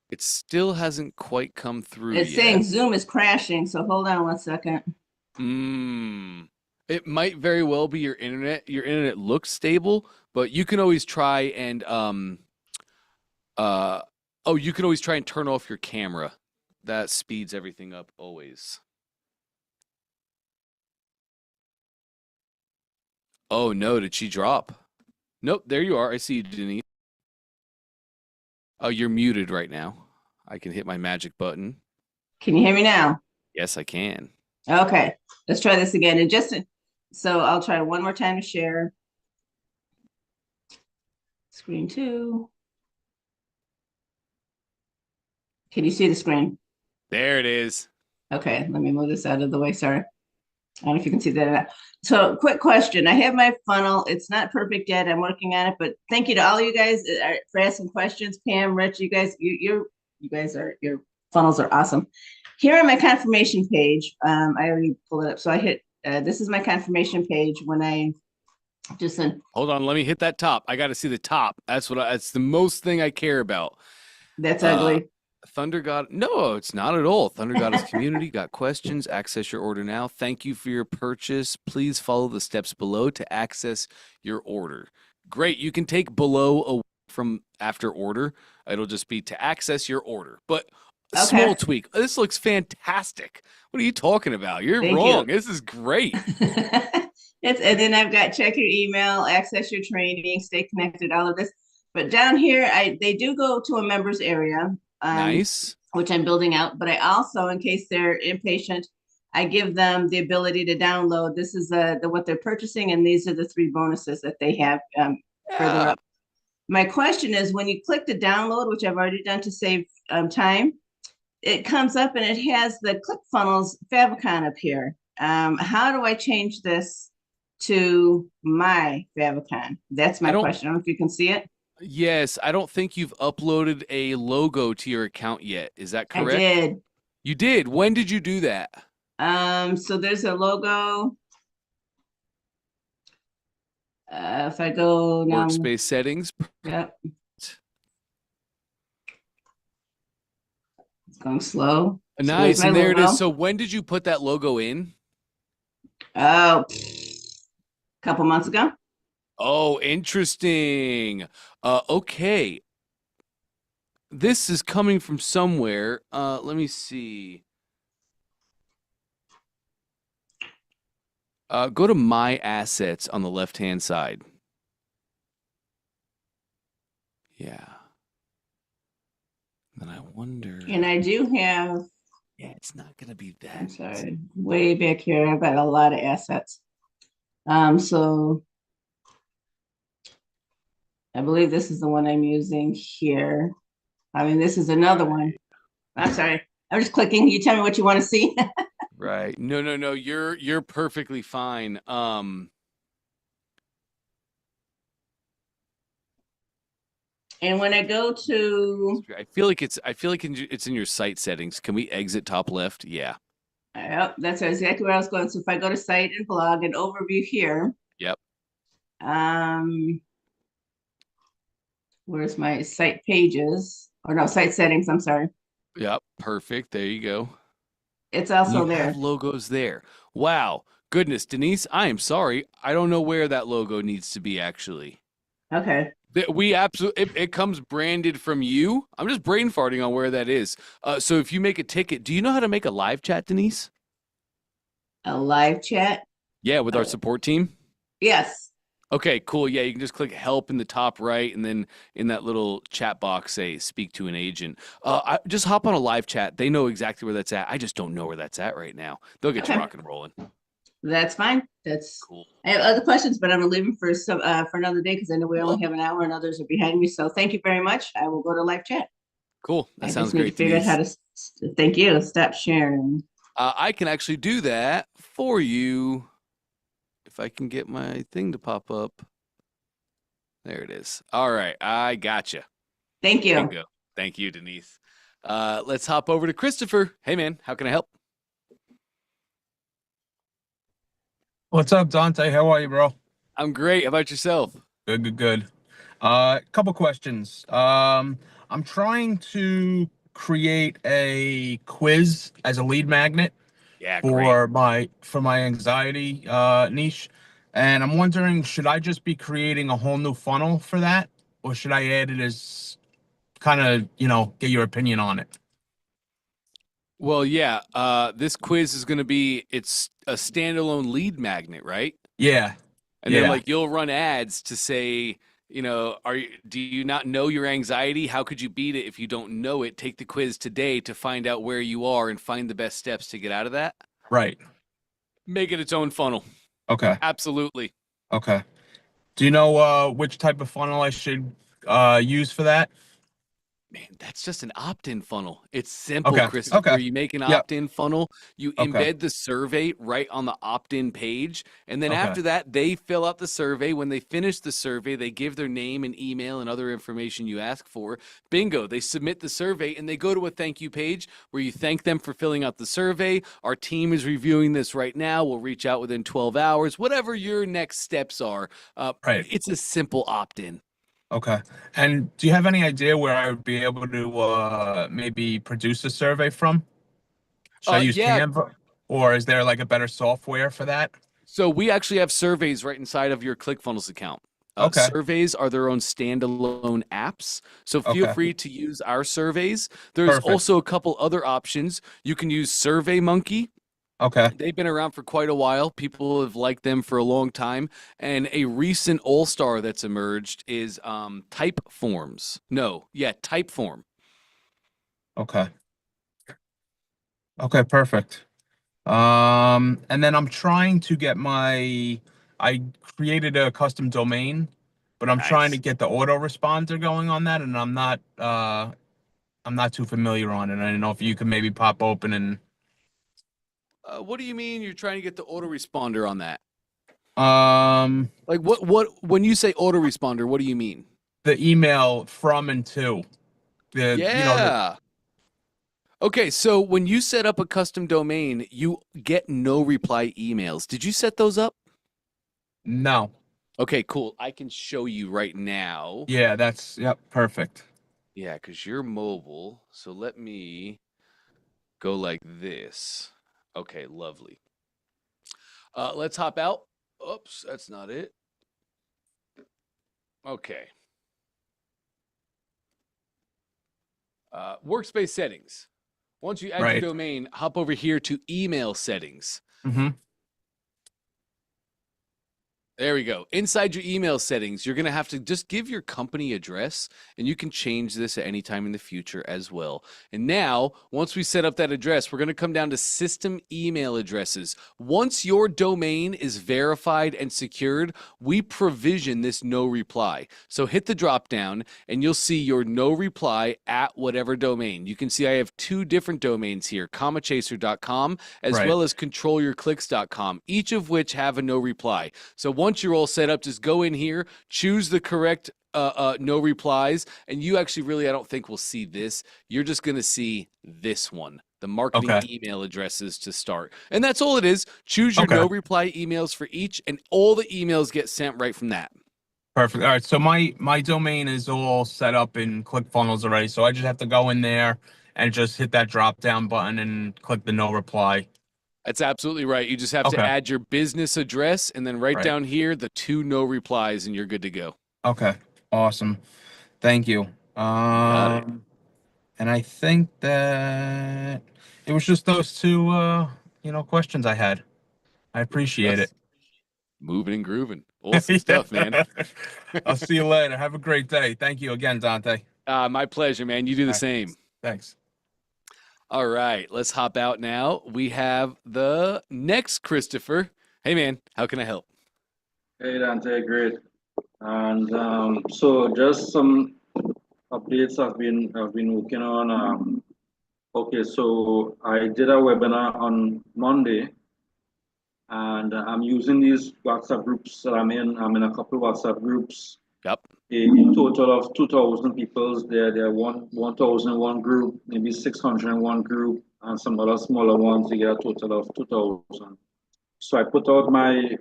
It still hasn't quite come through it's yet. saying Zoom is crashing. So hold on 1 second. It might very well be your internet. Your internet looks stable, but you can always try and you can always try and turn off your camera. That speeds everything up always. Oh no, did she drop? Nope, there you are. I see you, Denise. Oh, you're muted right now. I can hit my magic button. Can you hear me now? Yes, I can. Okay, let's try this again. And just so I'll try one more time to share. Screen 2. Can you see the screen? There it is. Okay, let me move this out of the way. Sorry. I don't know if you can see that or not. So, quick question. I have my funnel. It's not perfect yet. I'm working on it, but thank you to all you guys for asking questions. Pam, Rich, you guys, you guys are your funnels are awesome. Here on my confirmation page, I already pulled it up. So I hit. This is my confirmation page when I just Hold on, let me hit that top. I got to see the top. That's the most thing I care about. That's ugly. Thunder God, no, it's not at all. Thunder Goddess community got questions. Access your order now. Thank you for your purchase. Please follow the steps below to access your order. Great. You can take below away from after order. It'll just be to access your order. But a small tweak. This looks fantastic. What are you talking about? You're Thank wrong. you. This is great. And then I've got check your email, access your training, stay connected, all of this. But down here, they do go to a members area, Nice. which I'm building out. But I also, in case they're impatient, I give them the ability to download. This is the what they're purchasing, and these are the 3 bonuses that they have further Yeah. up. My question is, when you click the download, which I've already done to save time, it comes up and it has the ClickFunnels favicon up here. How do I change this to my favicon? That's my question. I don't know if you can see it. Yes, I don't think you've uploaded a logo to your account yet. Is that correct? I did. You did. When did you do that? So there's a logo. If I go now, Workspace settings. yep. It's going slow. Nice. So and there logo. it is. So when did you put that logo in? Oh, a couple months ago. Oh, interesting. Okay. This is coming from somewhere. Let me see. Go to My Assets on the left-hand side. Yeah. And I wonder. And I do have. Yeah, it's not going to be that. I'm sorry, way back here. I've got a lot of assets. So I believe this is the one I'm using here. I mean, this is another one. I'm sorry. I'm just clicking. You tell me what you want to see. Right. No. You're perfectly fine. And when I go to, I feel like it's in your site settings. Can we exit top left? Yeah. yep, that's exactly where I was going. So if I go to site and blog and overview here. Yep. Where's my site pages? Or no, site settings, I'm sorry. Yep. Perfect. There you go. It's also You there. have logos there. Wow. Goodness, Denise, I am sorry. I don't know where that logo needs to be actually. Okay. We absolutely it comes branded from you. I'm just brain farting on where that is. So if you make a ticket, do you know how to make a live chat, Denise? A live chat? Yeah, with our support team? Yes. Okay, cool. Yeah, you can just click help in the top right, and then in that little chat box, say speak to an agent. Just hop on a live chat. They know exactly where that's at. I just don't know where that's at right now. They'll get you Okay. rock and rolling. That's fine. That's Cool. I have other questions, but I'm gonna leave them for another day because I know we only have an hour and others are behind me. So thank you very much. I will go to live chat. Cool. That I sounds just need great, to figure out Denise. how to. Thank you. Stop sharing. I can actually do that for you if I can get my thing to pop up. There it is. All right, I gotcha. Thank you. Bingo. Thank you, Denise. Let's hop over to Christopher. Hey, man, how can I help? What's up, Dante? How are you, bro? I'm great. How about yourself? Good. Couple questions. I'm trying to create a quiz as a lead magnet Yeah, great. for my anxiety niche, and I'm wondering, should I just be creating a whole new funnel for that, or should I add it as kind of, get your opinion on it? Well, yeah, this quiz is going to be, it's a standalone lead magnet, right? Yeah. And then Yeah. like you'll run ads to say, do you not know your anxiety? How could you beat it if you don't know it? Take the quiz today to find out where you are and find the best steps to get out of that. Right. Make it its own funnel. Okay. Absolutely. Okay. Do you know which type of funnel I should use for that? Man, that's just an opt-in funnel. It's simple, Okay. Christopher. Okay. You make an Yep. opt-in funnel, you Okay. embed the survey right on the opt-in page, and then Okay. after that, they fill out the survey. When they finish the survey, they give their name and email and other information you ask for. Bingo, they submit the survey, and they go to a thank you page where you thank them for filling out the survey. Our team is reviewing this right now. We'll reach out within 12 hours, whatever your next steps are. Right. It's a simple opt-in. Okay. And do you have any idea where I would be able to maybe produce a survey from? Should I use Yeah. Canva, or is there like a better software for that? So we actually have surveys right inside of your ClickFunnels account. Okay. Surveys are their own standalone apps. So feel Okay. free to use our surveys. There's Perfect. also a couple other options. You can use SurveyMonkey. Okay. They've been around for quite a while. People have liked them for a long time. And a recent all-star that's emerged is Typeforms. No, yeah, Typeform. Okay. Okay, perfect. And then I'm trying to get I created a custom domain, but I'm trying to Nice. get the autoresponder going on that, and I'm not too familiar on it. I don't know if you could maybe pop open and What do you mean you're trying to get the autoresponder on that? um Like what when you say autoresponder, what do you mean? the email from and to the Yeah. Okay, so when you set up a custom domain, you get no reply emails. Did you set those up? no. Okay, cool. I can show you right now. Yeah, that's yep, perfect. Yeah, because you're mobile. So let me go like this. Okay, lovely. Let's hop out. Oops, that's not it. Okay. Workspace settings. Once you add your Right. domain, hop over here to email settings. Mm-hmm. There we go. Inside your email settings, you're going to have to just give your company address, and you can change this at any time in the future as well. And now, once we set up that address, we're going to come down to system email addresses. Once your domain is verified and secured, we provision this no reply. So hit the drop down, and you'll see your no reply at whatever domain. You can see I have two different domains here, commachaser.com as Right. well as controlyourclicks.com, each of which have a no reply. So once you're all set up, just go in here, choose the correct no replies, and you actually really, I don't think will see this. You're just going to see this one, the marketing Okay. email addresses to start. And that's all it is. Choose your Okay. no reply emails for each, and all the emails get sent right from that. Perfect. All right. So my domain is all set up in ClickFunnels already. So I just have to go in there and just hit that drop down button and click the no reply. That's absolutely right. You just have to Okay. add your business address, and then right Right. down here, the two no replies, and you're good to go. Okay. Awesome. Thank you. Got it. And I think that it was just those two questions I had. I appreciate it. Yes. Moving and grooving. Awesome stuff, man. I'll see you later. Have a great day. Thank you again, Dante. My pleasure, man. You do the All right. same. Thanks. All right, let's hop out now. We have the next Christopher. Hey, man, how can I help? Hey Dante, great. And so just some updates I've been working on. Okay, so I did a webinar on Monday, and I'm using these WhatsApp groups that I'm in. I'm in a couple of WhatsApp groups. Yep. A total of 2,000 people there. There are 1,001 group, maybe 601 group, and some other smaller ones. You get a total of 2,000. So I put out my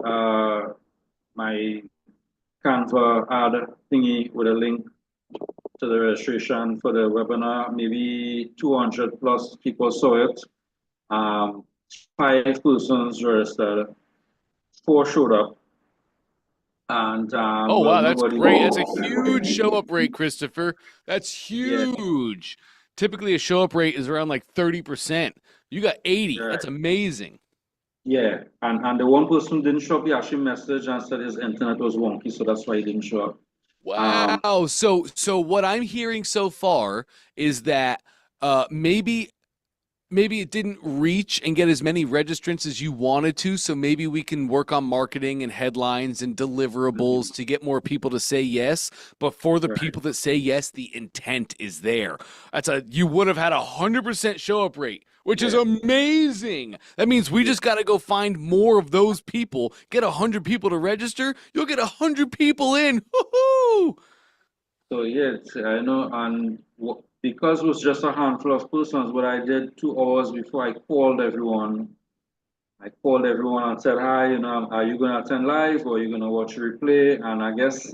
Canva ad thingy with a link to the registration for the webinar. Maybe 200 plus people saw it. 5 persons registered, 4 showed up, and Oh, well, wow, that's nobody. great. That's a huge show up rate, Christopher. That's Yeah, huge. Typically, a show up rate is around like 30%. You got 80. right. That's amazing. Yeah, and the one person didn't show up. He actually messaged and said his internet was wonky, so that's why he didn't show up. Wow. So what I'm hearing so far is that maybe it didn't reach and get as many registrants as you wanted to. So maybe we can work on marketing and headlines and deliverables to get more people to say yes. But for the Right. people that say yes, the intent is there. You would have had 100% show up rate, which is Yeah. amazing. That means we just got to go find more of those people, get 100 people to register. You'll get 100 people in. Woohoo! So yeah, I know, and because it was just a handful of persons, what I did 2 hours before I called everyone. I called everyone and said, "Hi, are you gonna attend live or are you gonna watch a replay?" And I guess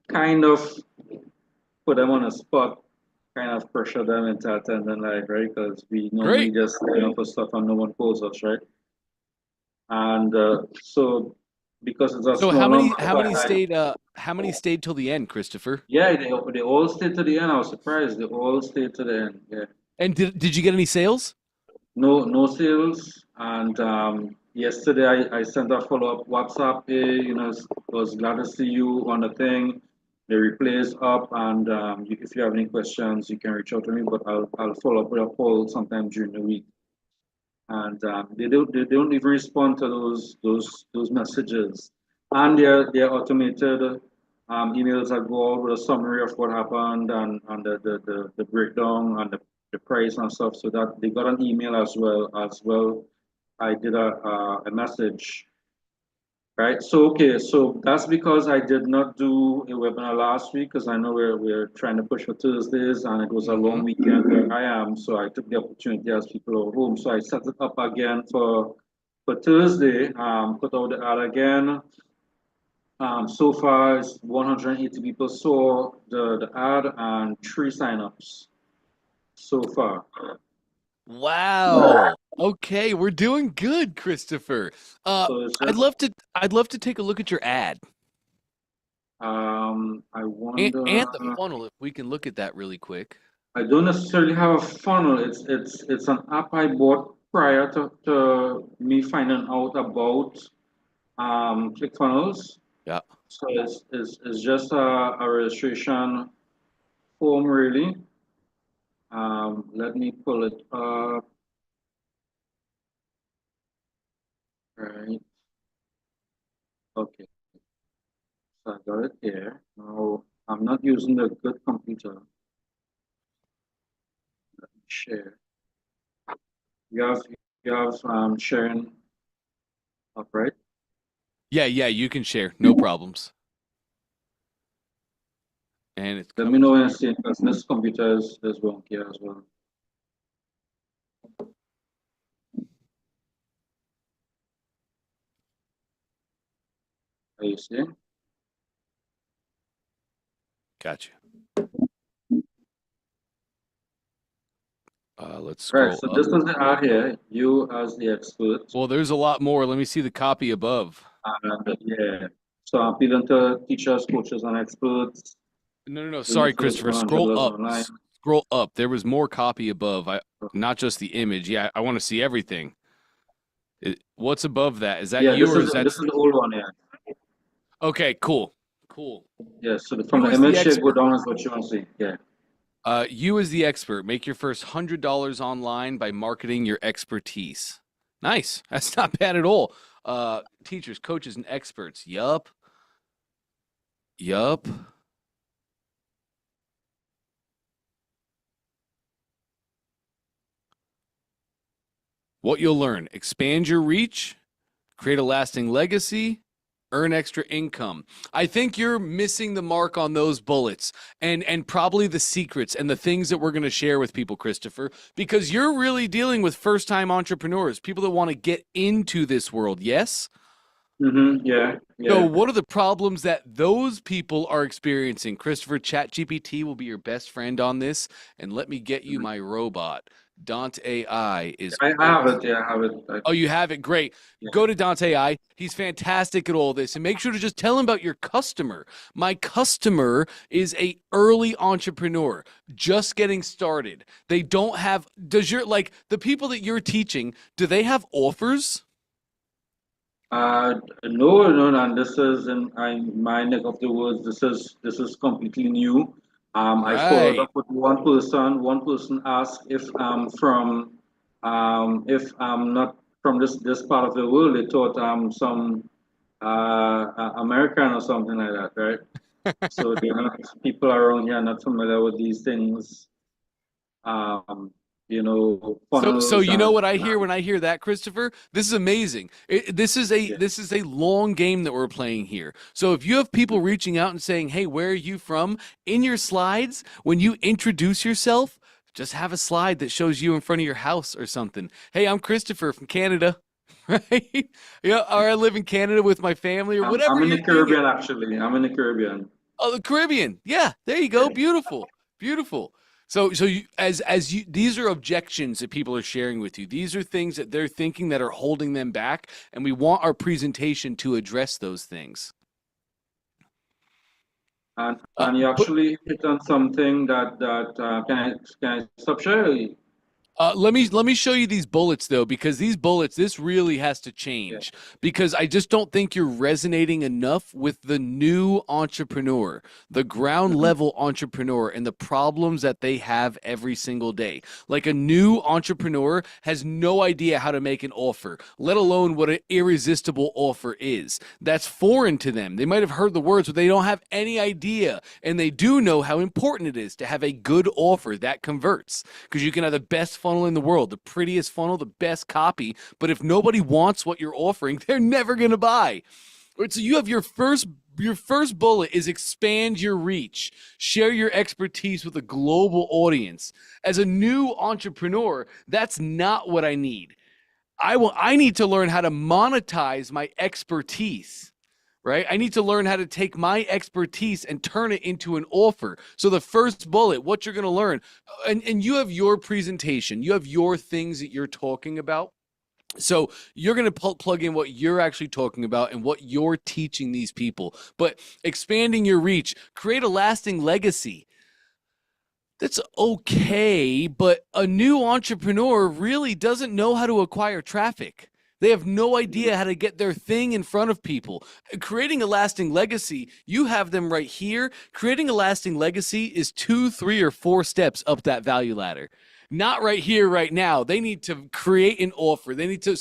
kind of put them on a spot, kind of pressure them into attending live, right? Because we normally Great. just put stuff and no one calls us, right? And so because it's a So small number, how many stayed till the end, Christopher? yeah, they all stayed to the end. I was surprised. They all stayed to the end. Yeah. And did you get any sales? No sales. And yesterday I sent a follow-up WhatsApp. Hey, was glad to see you on the thing. The replay is up, and if you have any questions, you can reach out to me. But I'll follow up with a call sometime during the week. And they don't even respond to those messages, and they're automated emails that go out with a summary of what happened, and the breakdown and the price and stuff. So that they got an email as well. I did a message. Right. So okay. So that's because I did not do a webinar last week, because I know we're trying to push for Thursdays, and it was a long weekend where I am. So I took the opportunity as people are home. So I set it up again for Thursday. Put out the ad again. So far, it's 180 people saw the ad, and 3 signups so far. Wow. Okay, we're doing good, Christopher. So it's I'd just love to take a look at your ad I wonder. and the funnel if we can look at that really quick. I don't necessarily have a funnel. It's an app I bought prior to me finding out about ClickFunnels. Yeah. So it's just a registration form really. Let me pull it up. Right. Okay. So I got it here. Now I'm not using the good computer. Let me share. You have sharing up, right? Yeah, you can share. No problems. And it's Let me coming know to when me. you see it, because this computer is wonky as well. Are you seeing? Got you. Let's Right, scroll so up. this is the ad here, you as the expert. Well, there's a lot more. Let me see the copy above. And yeah, so I'm appealing to teachers, coaches, and experts. No. Doing the Sorry, first Christopher. Scroll $100 up. online. Scroll up. There was more copy above. Not just the image. Yeah, I want to see everything. What's above that? Is that Yeah, you this or is is that? this is the old one here. Okay, cool. Yeah, so from You the as the image here go expert. down is what you want to see. Yeah. You as the expert, make your first $100 online by marketing your expertise. Nice. That's not bad at all. Teachers, coaches, and experts. Yup. What you'll learn: expand your reach, create a lasting legacy, earn extra income. I think you're missing the mark on those bullets and probably the secrets and the things that we're going to share with people, Christopher, because you're really dealing with first-time entrepreneurs, people that want to get into this world. Yes? Yeah. So, Yeah. what are the problems that those people are experiencing? Christopher, ChatGPT will be your best friend on this. And let me get you my robot. Dante AI is. I have it. Yeah, I have it. Oh, you have it? Great. Yeah. Go to Dante AI. He's fantastic at all this. And make sure to just tell him about your customer. My customer is a early entrepreneur just getting started. They don't have, the people that you're teaching, do they have offers? No, and this is in my neck of the woods. This is completely new. I followed Right. up with one person. One person asked if I'm not from this part of the world. They thought I'm some American or something like that, right? So people around here are not familiar with these things. Um, So funnels you know and what I hear when I hear that, Christopher? This is amazing. This is yeah. a long game that we're playing here. So if you have people reaching out and saying, "Hey, where are you from?" in your slides, when you introduce yourself, just have a slide that shows you in front of your house or something. "Hey, I'm Christopher from Canada." Right? Yeah, or I live in Canada with my family or whatever I'm in your the thing is. Caribbean actually. I'm in the Caribbean. Oh, the Caribbean. Yeah, there you go. Beautiful. Beautiful. So you as you these are objections that people are sharing with you. These are things that they're thinking that are holding them back, and we want our presentation to address those things. And you But actually hit on something that can I stop sharing? Let me show you these bullets though, because these bullets, this really has to change because I just don't think you're resonating enough with the new entrepreneur, the ground level entrepreneur, and the problems that they have every single day. Like a new entrepreneur has no idea how to make an offer, let alone what an irresistible offer is. That's foreign to them. They might have heard the words, but they don't have any idea. And they do know how important it is to have a good offer that converts, because you can have the best funnel in the world, the prettiest funnel, the best copy, but if nobody wants what you're offering, they're never going to buy. So you have your first bullet is expand your reach, share your expertise with a global audience. As a new entrepreneur, that's not what I need. I need to learn how to monetize my expertise. Right? I need to learn how to take my expertise and turn it into an offer. So the first bullet, what you're going to learn, and you have your presentation, you have your things that you're talking about. So you're going to plug in what you're actually talking about and what you're teaching these people. But expanding your reach, create a lasting legacy. That's okay, but a new entrepreneur really doesn't know how to acquire traffic. They have no idea how to get their thing in front of people. Creating a lasting legacy, you have them right here. Creating a lasting legacy is 2, 3, or 4 steps up that value ladder. Not right here, right now. They need to create an offer. They need to,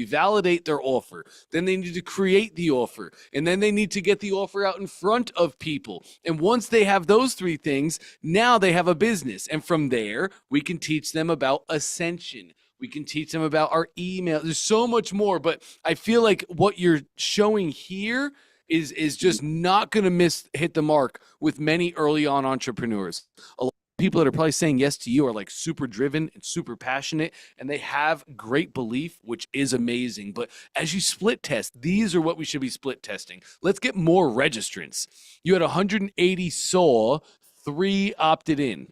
validate their offer. Then they need to create the offer. And then they need to get the offer out in front of people. And once they have those 3 things, now they have a business. And from there, we can teach them about ascension. We can teach them about our email. There's so much more, but I feel like what you're showing here is just not going to hit the mark with many early on entrepreneurs. A lot of people that are probably saying yes to you are like super driven and super passionate, and they have great belief, which is amazing. But as you split test, these are what we should be split testing. Let's get more registrants. You had 180 saw, 3 opted in.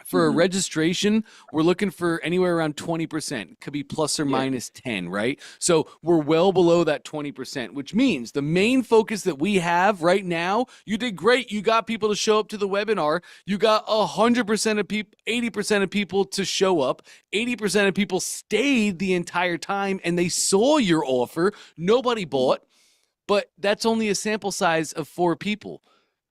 For a registration, we're looking for anywhere around 20%. Could be plus or minus 10, right? So we're well below that 20%, which means the main focus that we have right now, you did great. You got people to show up to the webinar. You got 100% of people, 80% of people to show up. 80% of people stayed the entire time and they saw your offer. Nobody bought, but that's only a sample size of 4 people.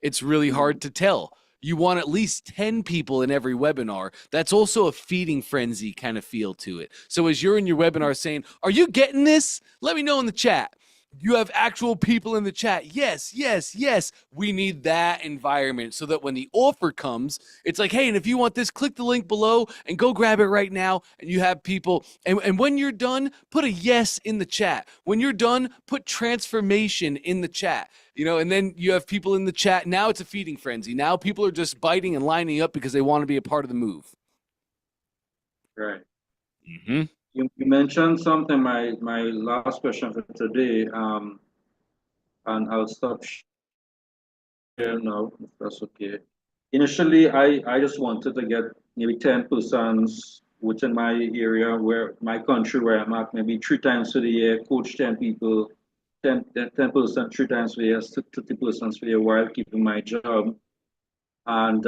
It's really hard to tell. You want at least 10 people in every webinar. That's also a feeding frenzy kind of feel to it. So as you're in your webinar saying, are you getting this? Let me know in the chat. You have actual people in the chat. Yes, yes, yes. We need that environment so that when the offer comes, it's like, hey, and if you want this, click the link below and go grab it right now. And you have people. And when you're done, put a yes in the chat. When you're done, put transformation in the chat. And then you have people in the chat. Now it's a feeding frenzy. Now people are just biting and lining up because they want to be a part of the move. Right. Mm-hmm. You mentioned something, my last question for today, and I'll stop sharing now, if that's okay. Initially, I just wanted to get maybe 10 persons within my area, where my country where I'm at, maybe 3 times for the year, coach 10 people, 10% 3 times for the year, 50 persons for the year while keeping my job. And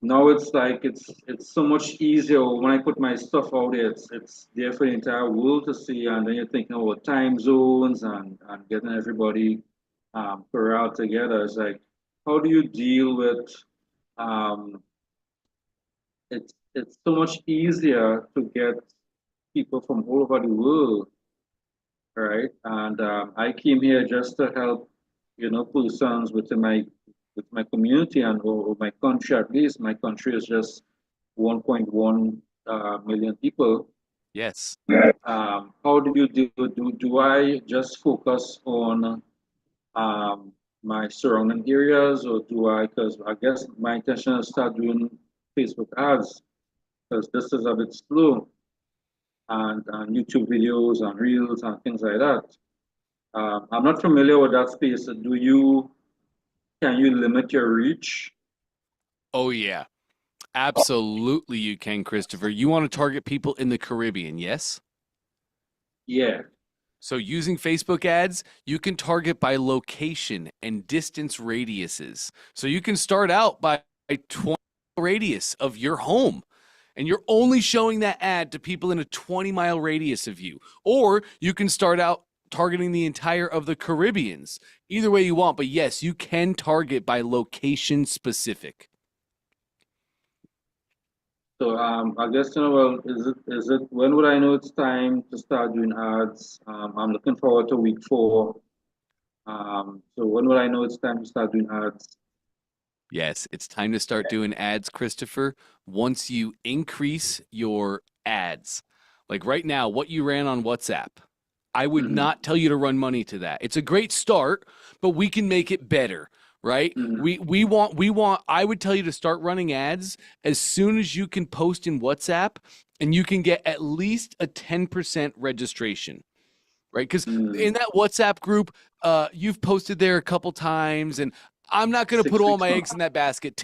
now it's like it's so much easier when I put my stuff out there. It's there for the entire world to see, and then you're thinking about time zones and getting everybody corralled together. It's like, how do you deal with it's so much easier to get people from all over the world, right? And I came here just to help, persons within my community and or my country. At least my country is just 1.1 million people. Yes. How do you do I just focus on my surrounding areas, or do I? Because I guess my intention is to start doing Facebook ads, because this is a bit slow, and YouTube videos and reels and things like that. I'm not familiar with that space. Can you limit your reach? Oh, yeah. Absolutely you can, Christopher. You want to target people in the Caribbean, yes? Yeah. So using Facebook ads, you can target by location and distance radiuses. So you can start out by a 20 radius of your home. and you're only showing that ad to people in a 20-mile radius of you. Or you can start out targeting the entire of the Caribbeans. Either way you want, but yes, you can target by location specific. So I guess, well, is it when would I know it's time to start doing ads? I'm looking forward to week 4. So when will I know it's time to start doing ads? Yes, it's time to start doing ads, Christopher. Once you increase your ads, like right now, what you ran on WhatsApp, I would Mhm. not tell you to run money to that. It's a great start, but we can make it better, right? Mhm. We want I would tell you to start running ads as soon as you can post in WhatsApp and you can get at least a 10% registration, right? Because in that WhatsApp group, you've posted there a couple times, and I'm not going to 6 put all weeks my now. eggs in that basket.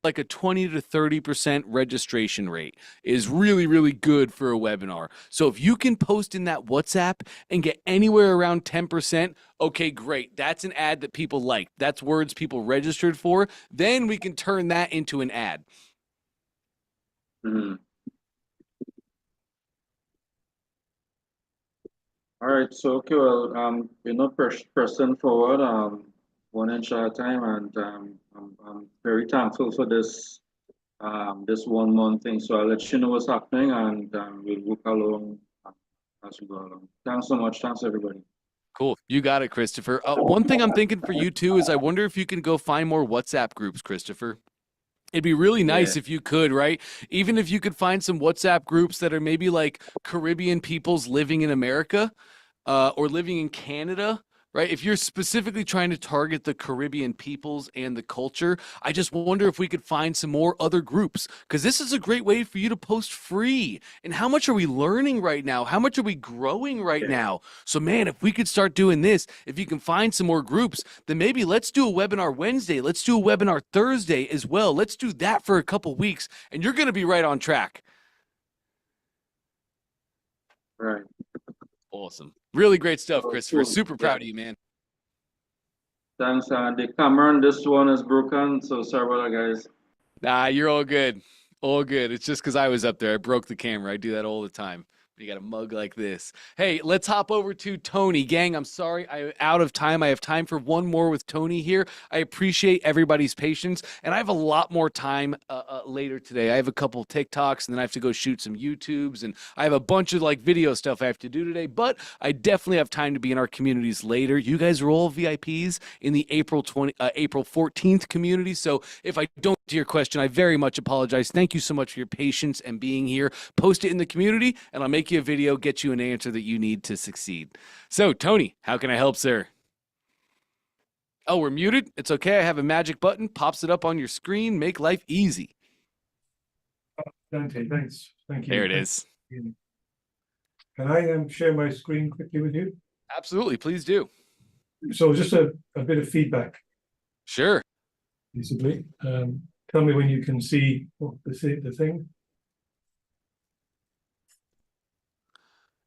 Like a 20 to 30% registration rate is really, really good for a webinar. So if you can post in that WhatsApp and get anywhere around 10%, okay, great. That's an ad that people like. That's words people registered for. Then we can turn that into an ad. Mhm. All right, so okay, well, pressing forward, 1 inch at a time, and I'm very thankful for this 1 month thing. So I'll let you know what's happening, and we'll work along as we go along. Thanks so much. Thanks everybody. Cool. You got it, Christopher. One thing I'm thinking for you too is I wonder if you can go find more WhatsApp groups, Christopher. It'd be really nice Yeah. if you could, right? Even if you could find some WhatsApp groups that are maybe like Caribbean peoples living in America, or living in Canada, right? If you're specifically trying to target the Caribbean peoples and the culture, I just wonder if we could find some more other groups, because this is a great way for you to post free. And how much are we learning right now? How much are we growing right now? So, man, if we could start doing this, if you can find some more groups, then maybe let's do a webinar Wednesday. Let's do a webinar Thursday as well. Let's do that for a couple weeks, and you're going to be right on track. Right. Awesome. Really great stuff, Oh, Christopher. cool. Super Yeah. proud of you, man. Thanks, the Cameron. This one is broken, so sorry about that, guys. Nah, you're all good. All good. It's just because I was up there. I broke the camera. I do that all the time. You got a mug like this. Hey, let's hop over to Tony. Gang, I'm sorry I'm out of time. I have time for one more with Tony here. I appreciate everybody's patience, and I have a lot more time later today. I have a couple TikToks, and then I have to go shoot some YouTubes, and I have a bunch of like video stuff I have to do today, but I definitely have time to be in our communities later. You guys are all VIPs in the April 14th community, so if I don't to your question, I very much apologize. Thank you so much for your patience and being here. Post it in the community, and I'll make you a video, get you an answer that you need to succeed. So, Tony, how can I help, sir? Oh, we're muted? It's okay. I have a magic button. Pops it up on your screen. Make life easy. Dante, thanks. Thank you. There it is. Can I share my screen quickly with you? Absolutely. Please do. So just a bit of feedback, Sure. basically. Tell me when you can see the thing.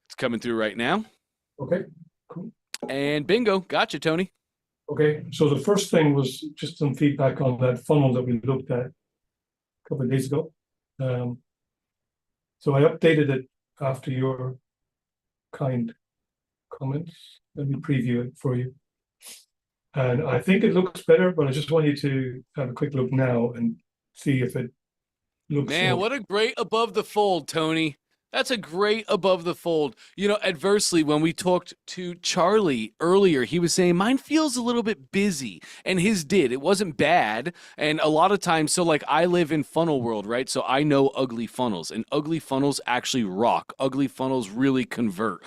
It's coming through right now. Okay, cool. And bingo. Gotcha, Tony. Okay, so the first thing was just some feedback on that funnel that we looked at a couple of days ago. So I updated it after your kind comments. Let me preview it for you. And I think it looks better, but I just want you to have a quick look now and see if it looks. Man, what a great above the fold, Tony. That's a great above the fold. You know, adversely, when we talked to Charlie earlier, he was saying mine feels a little bit busy, and his did. It wasn't bad. And a lot of times, so like I live in funnel world, right? So I know ugly funnels, and ugly funnels actually rock. Ugly funnels really convert.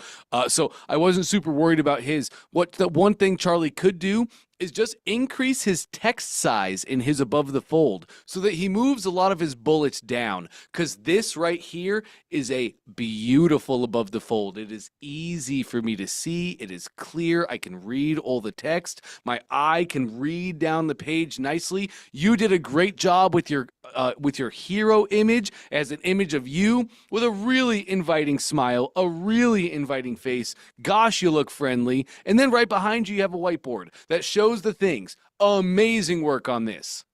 So I wasn't super worried about his. What the one thing Charlie could do is just increase his text size in his above the fold so that he moves a lot of his bullets down, because this right here is a beautiful above the fold. It is easy for me to see. It is clear. I can read all the text. My eye can read down the page nicely. You did a great job with your hero image as an image of you with a really inviting smile, a really inviting face. Gosh, you look friendly. And then right behind you have a whiteboard that shows the things. Amazing work on this.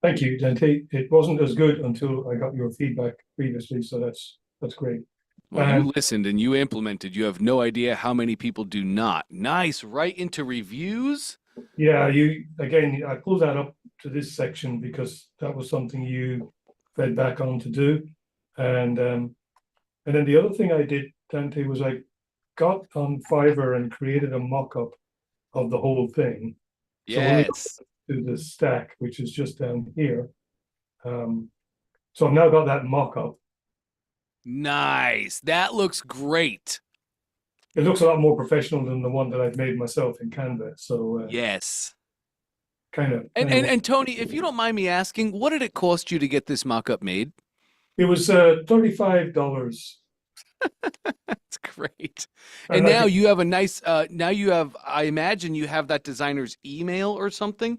Thank you, Dante. It wasn't as good until I got your feedback previously, so that's great. Well, And you listened and you implemented. You have no idea how many people do not. Nice. Right into reviews. yeah, I pulled that up to this section because that was something you fed back on to do. And then the other thing I did, Dante, was I got on Fiverr and created a mock-up of the whole thing. So when we go Yes. to the stack, which is just down here, so I've now got that mock-up. Nice. That looks great. It looks a lot more professional than the one that I've made myself in Canva. So Yes. kind of, And Tony, if you don't mind me asking, what did it cost you to get this mock-up made? it was $35. That's great. And And I now could- you have a nice now you have, I imagine you have that designer's email or something.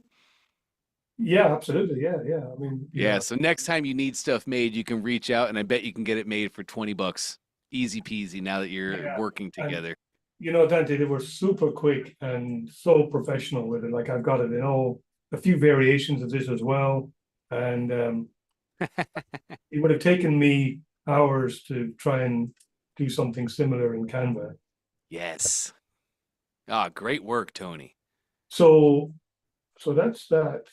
Yeah, absolutely. Yeah. I mean, Yeah, so next time you need stuff made, you can reach out and I bet you can get it made for 20 bucks. Easy peasy now that you're Yeah, working and- together. Dante, they were super quick and so professional with it. Like I've got it in a few variations of this as well. And it would have taken me hours to try and do something similar in Canva. Yes. Ah, great work, Tony. So that's that.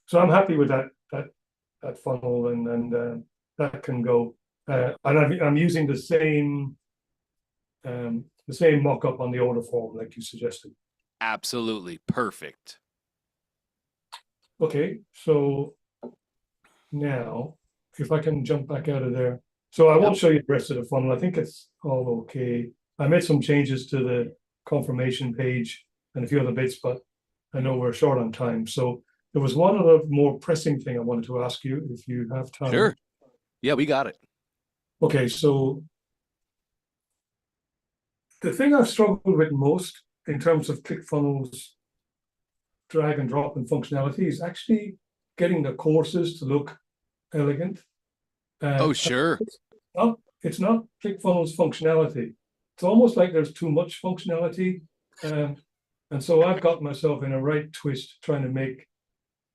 So I'm happy with that funnel and that can go. And I'm using the same mock-up on the order form like you suggested. Absolutely perfect. Okay, so now if I can jump back out of there. So I won't show you the rest of the funnel. I think it's all okay. I made some changes to the confirmation page and a few other bits, but I know we're short on time. So there was one other more pressing thing I wanted to ask you if you have time. Sure. Yeah, we got it. Okay, so the thing I've struggled with most in terms of ClickFunnels drag and drop and functionality is actually getting the courses to look elegant. Oh, sure. It's not ClickFunnels functionality. It's almost like there's too much functionality. And so I've got myself in a right twist trying to make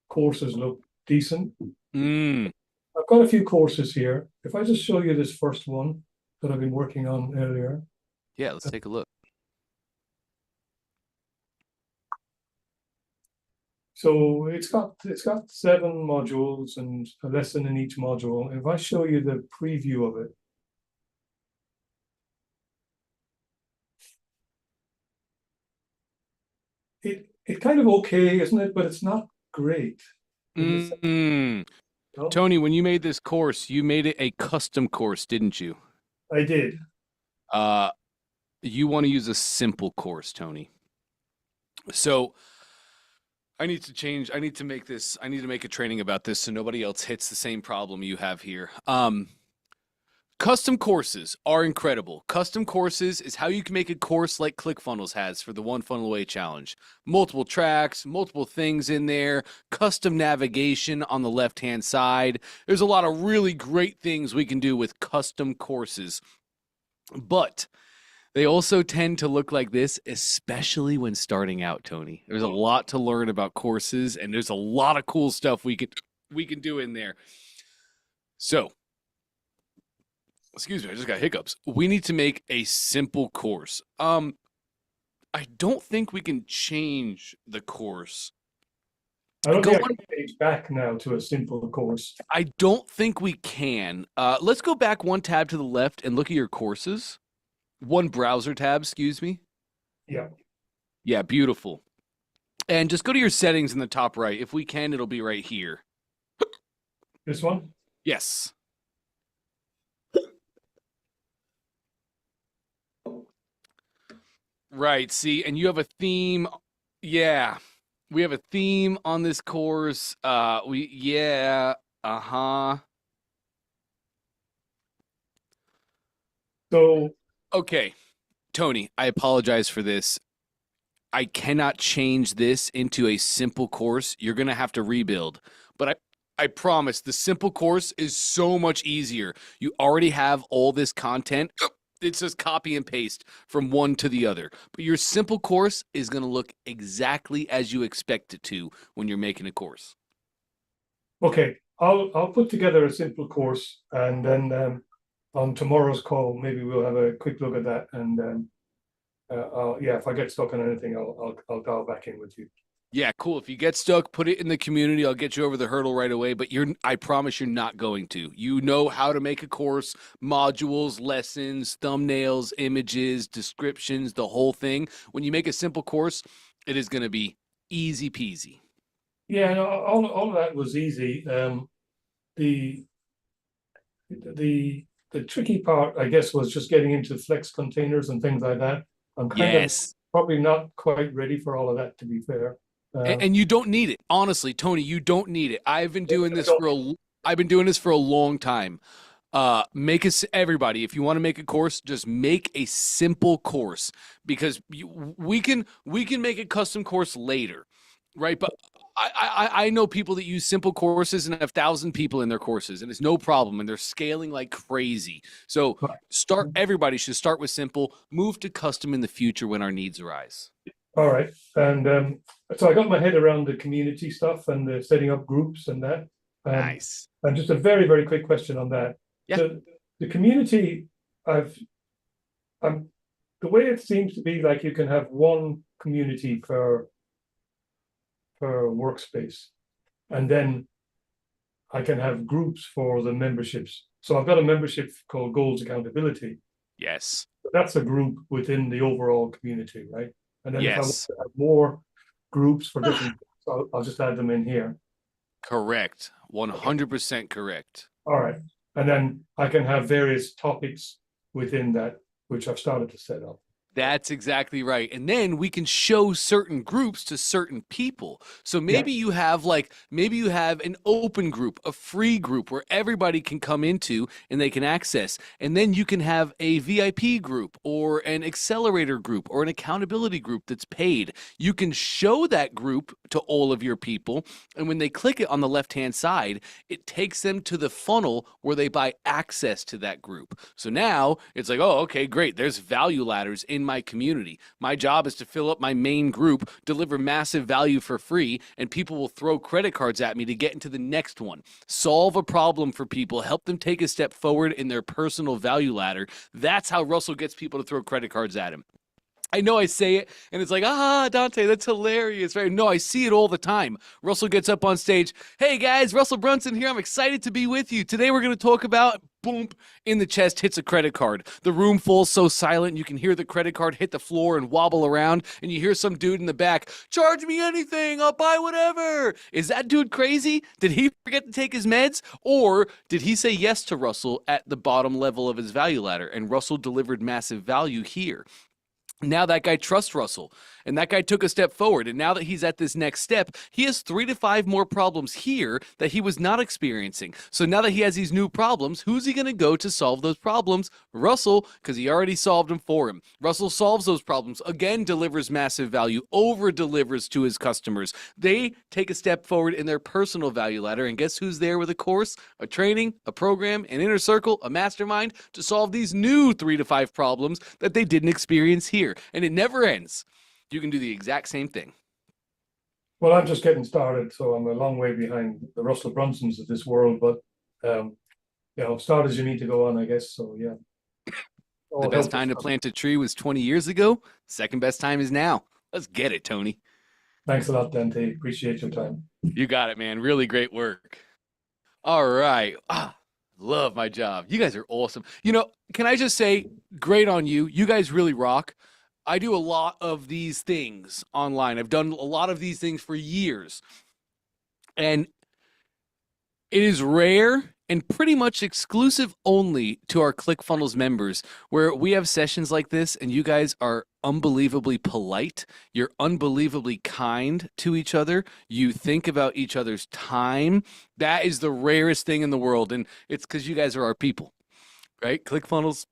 courses look decent. Mm. I've got a few courses here. If I just show you this first one that I've been working on earlier. Yeah, let's take a look. So it's got 7 modules and a lesson in each module. If I show you the preview of it, it's kind of okay, isn't it? But it's not great. Mm. No? Tony, when you made this course, you made it a custom course, didn't you? I did. You want to use a simple course, Tony. So I need to make a training about this so nobody else hits the same problem you have here. Custom courses are incredible. Custom courses is how you can make a course like ClickFunnels has for the One Funnel Away Challenge. Multiple tracks, multiple things in there, custom navigation on the left-hand side. There's a lot of really great things we can do with custom courses. But they also tend to look like this, especially when starting out, Tony. There's a lot to learn about courses, and there's a lot of cool stuff we can do in there. So, excuse me, I just got hiccups. We need to make a simple course. I don't think we can change the course. I don't think I can page back now to a simple course. I don't think we can. Let's go back one tab to the left and look at your courses. One browser tab, excuse me. Yeah. Yeah, beautiful. And just go to your settings in the top right. If we can, it'll be right here. This one? Yes. Right, see, and you have a theme. Yeah. We have a theme on this course. Uh-huh. So Okay, Tony, I apologize for this. I cannot change this into a simple course. You're going to have to rebuild. But I promise the simple course is so much easier. You already have all this content. It's just copy and paste from one to the other. But your simple course is going to look exactly as you expect it to when you're making a course. Okay, I'll put together a simple course, and then on tomorrow's call, maybe we'll have a quick look at that, and yeah, if I get stuck on anything, I'll dial back in with you. Yeah, cool. If you get stuck, put it in the community. I'll get you over the hurdle right away, but I promise you're not going to. You know how to make a course, modules, lessons, thumbnails, images, descriptions, the whole thing. When you make a simple course, it is going to be easy peasy. Yeah, no, all of that was easy. The tricky part, I guess, was just getting into flex containers and things like that. I'm kind of Yes. probably not quite ready for all of that, to be fair. And you don't need it. Honestly, Tony, you don't need it. I've been doing this for a long time. Everybody, if you want to make a course, just make a simple course, because we can make a custom course later, right? But I know people that use simple courses and have 1,000 people in their courses, and it's no problem, and they're scaling like crazy. So everybody should start with simple, move to custom in the future when our needs arise. All right, and so I got my head around the community stuff and the setting up groups and that. Nice. And just a very, very quick question on that. Yeah. The community, the way it seems to be, like you can have one community per workspace, and then I can have groups for the memberships. So I've got a membership called Goals Accountability. Yes. That's a group within the overall community, right? And then if I want Yes. to have more groups for different, I'll just add them in here. Correct. 100% correct. All right. And then I can have various topics within that, which I've started to set up. That's exactly right. And then we can show certain groups to certain people. So maybe you have an open group, a free group where everybody can come into and they can access. And then you can have a VIP group or an accelerator group or an accountability group that's paid. You can show that group to all of your people. And when they click it on the left-hand side, it takes them to the funnel where they buy access to that group. So now it's like, oh, okay, great. There's value ladders in my community. My job is to fill up my main group, deliver massive value for free, and people will throw credit cards at me to get into the next one. Solve a problem for people, help them take a step forward in their personal value ladder. That's how Russell gets people to throw credit cards at him. I know I say it, and it's like, Dante, that's hilarious, right? No, I see it all the time. Russell gets up on stage. Hey, guys, Russell Brunson here. I'm excited to be with you. Today we're going to talk about, boom, in the chest hits a credit card. The room falls so silent, you can hear the credit card hit the floor and wobble around, and you hear some dude in the back, charge me anything, I'll buy whatever. Is that dude crazy? Did he forget to take his meds? Or did he say yes to Russell at the bottom level of his value ladder, and Russell delivered massive value here? Now that guy trusts Russell, and that guy took a step forward. And now that he's at this next step, he has 3 to 5 more problems here that he was not experiencing. So now that he has these new problems, who's he going to go to solve those problems? Russell, because he already solved them for him. Russell solves those problems, again, delivers massive value, over delivers to his customers. They take a step forward in their personal value ladder. And guess who's there with a course, a training, a program, an inner circle, a mastermind to solve these new 3 to 5 problems that they didn't experience here. And it never ends. You can do the exact same thing. Well, I'm just getting started, so I'm a long way behind the Russell Brunsons of this world, but start as you need to go on, I guess. So yeah. The best time to plant a tree was 20 years ago. Second best time is now. Let's get it, Tony. Thanks a lot, Dante. Appreciate your time. You got it, man. Really great work. All right. Love my job. You guys are awesome. Can I just say, great on you. You guys really rock. I do a lot of these things online. I've done a lot of these things for years. And it is rare and pretty much exclusive only to our ClickFunnels members, where we have sessions like this and you guys are unbelievably polite. You're unbelievably kind to each other. You think about each other's time. That is the rarest thing in the world. And it's because you guys are our people, right? ClickFunnels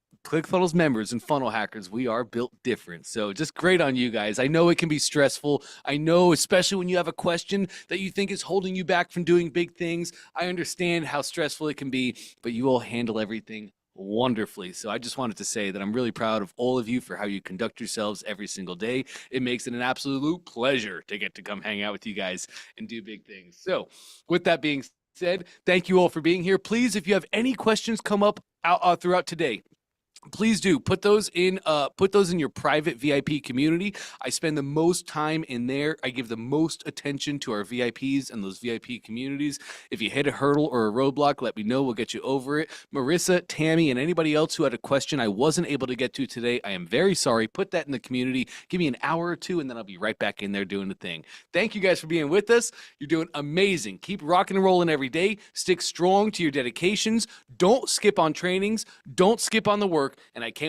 members and funnel hackers, we are built different. So just great on you guys. I know it can be stressful. I know, especially when you have a question that you think is holding you back from doing big things. I understand how stressful it can be, but you all handle everything wonderfully. So I just wanted to say that I'm really proud of all of you for how you conduct yourselves every single day. It makes it an absolute pleasure to get to come hang out with you guys and do big things. So with that being said, thank you all for being here. Please, if you have any questions come up out throughout today, please do put those in your private VIP community. I spend the most time in there. I give the most attention to our VIPs and those VIP communities. If you hit a hurdle or a roadblock, let me know. We'll get you over it. Marissa, Tammy, and anybody else who had a question I wasn't able to get to today, I am very sorry. Put that in the community. Give me an hour or two, and then I'll be right back in there doing the thing. Thank you guys for being with us. You're doing amazing. Keep rocking and rolling every day. Stick strong to your dedications. Don't skip on trainings. Don't skip on the work. And I can't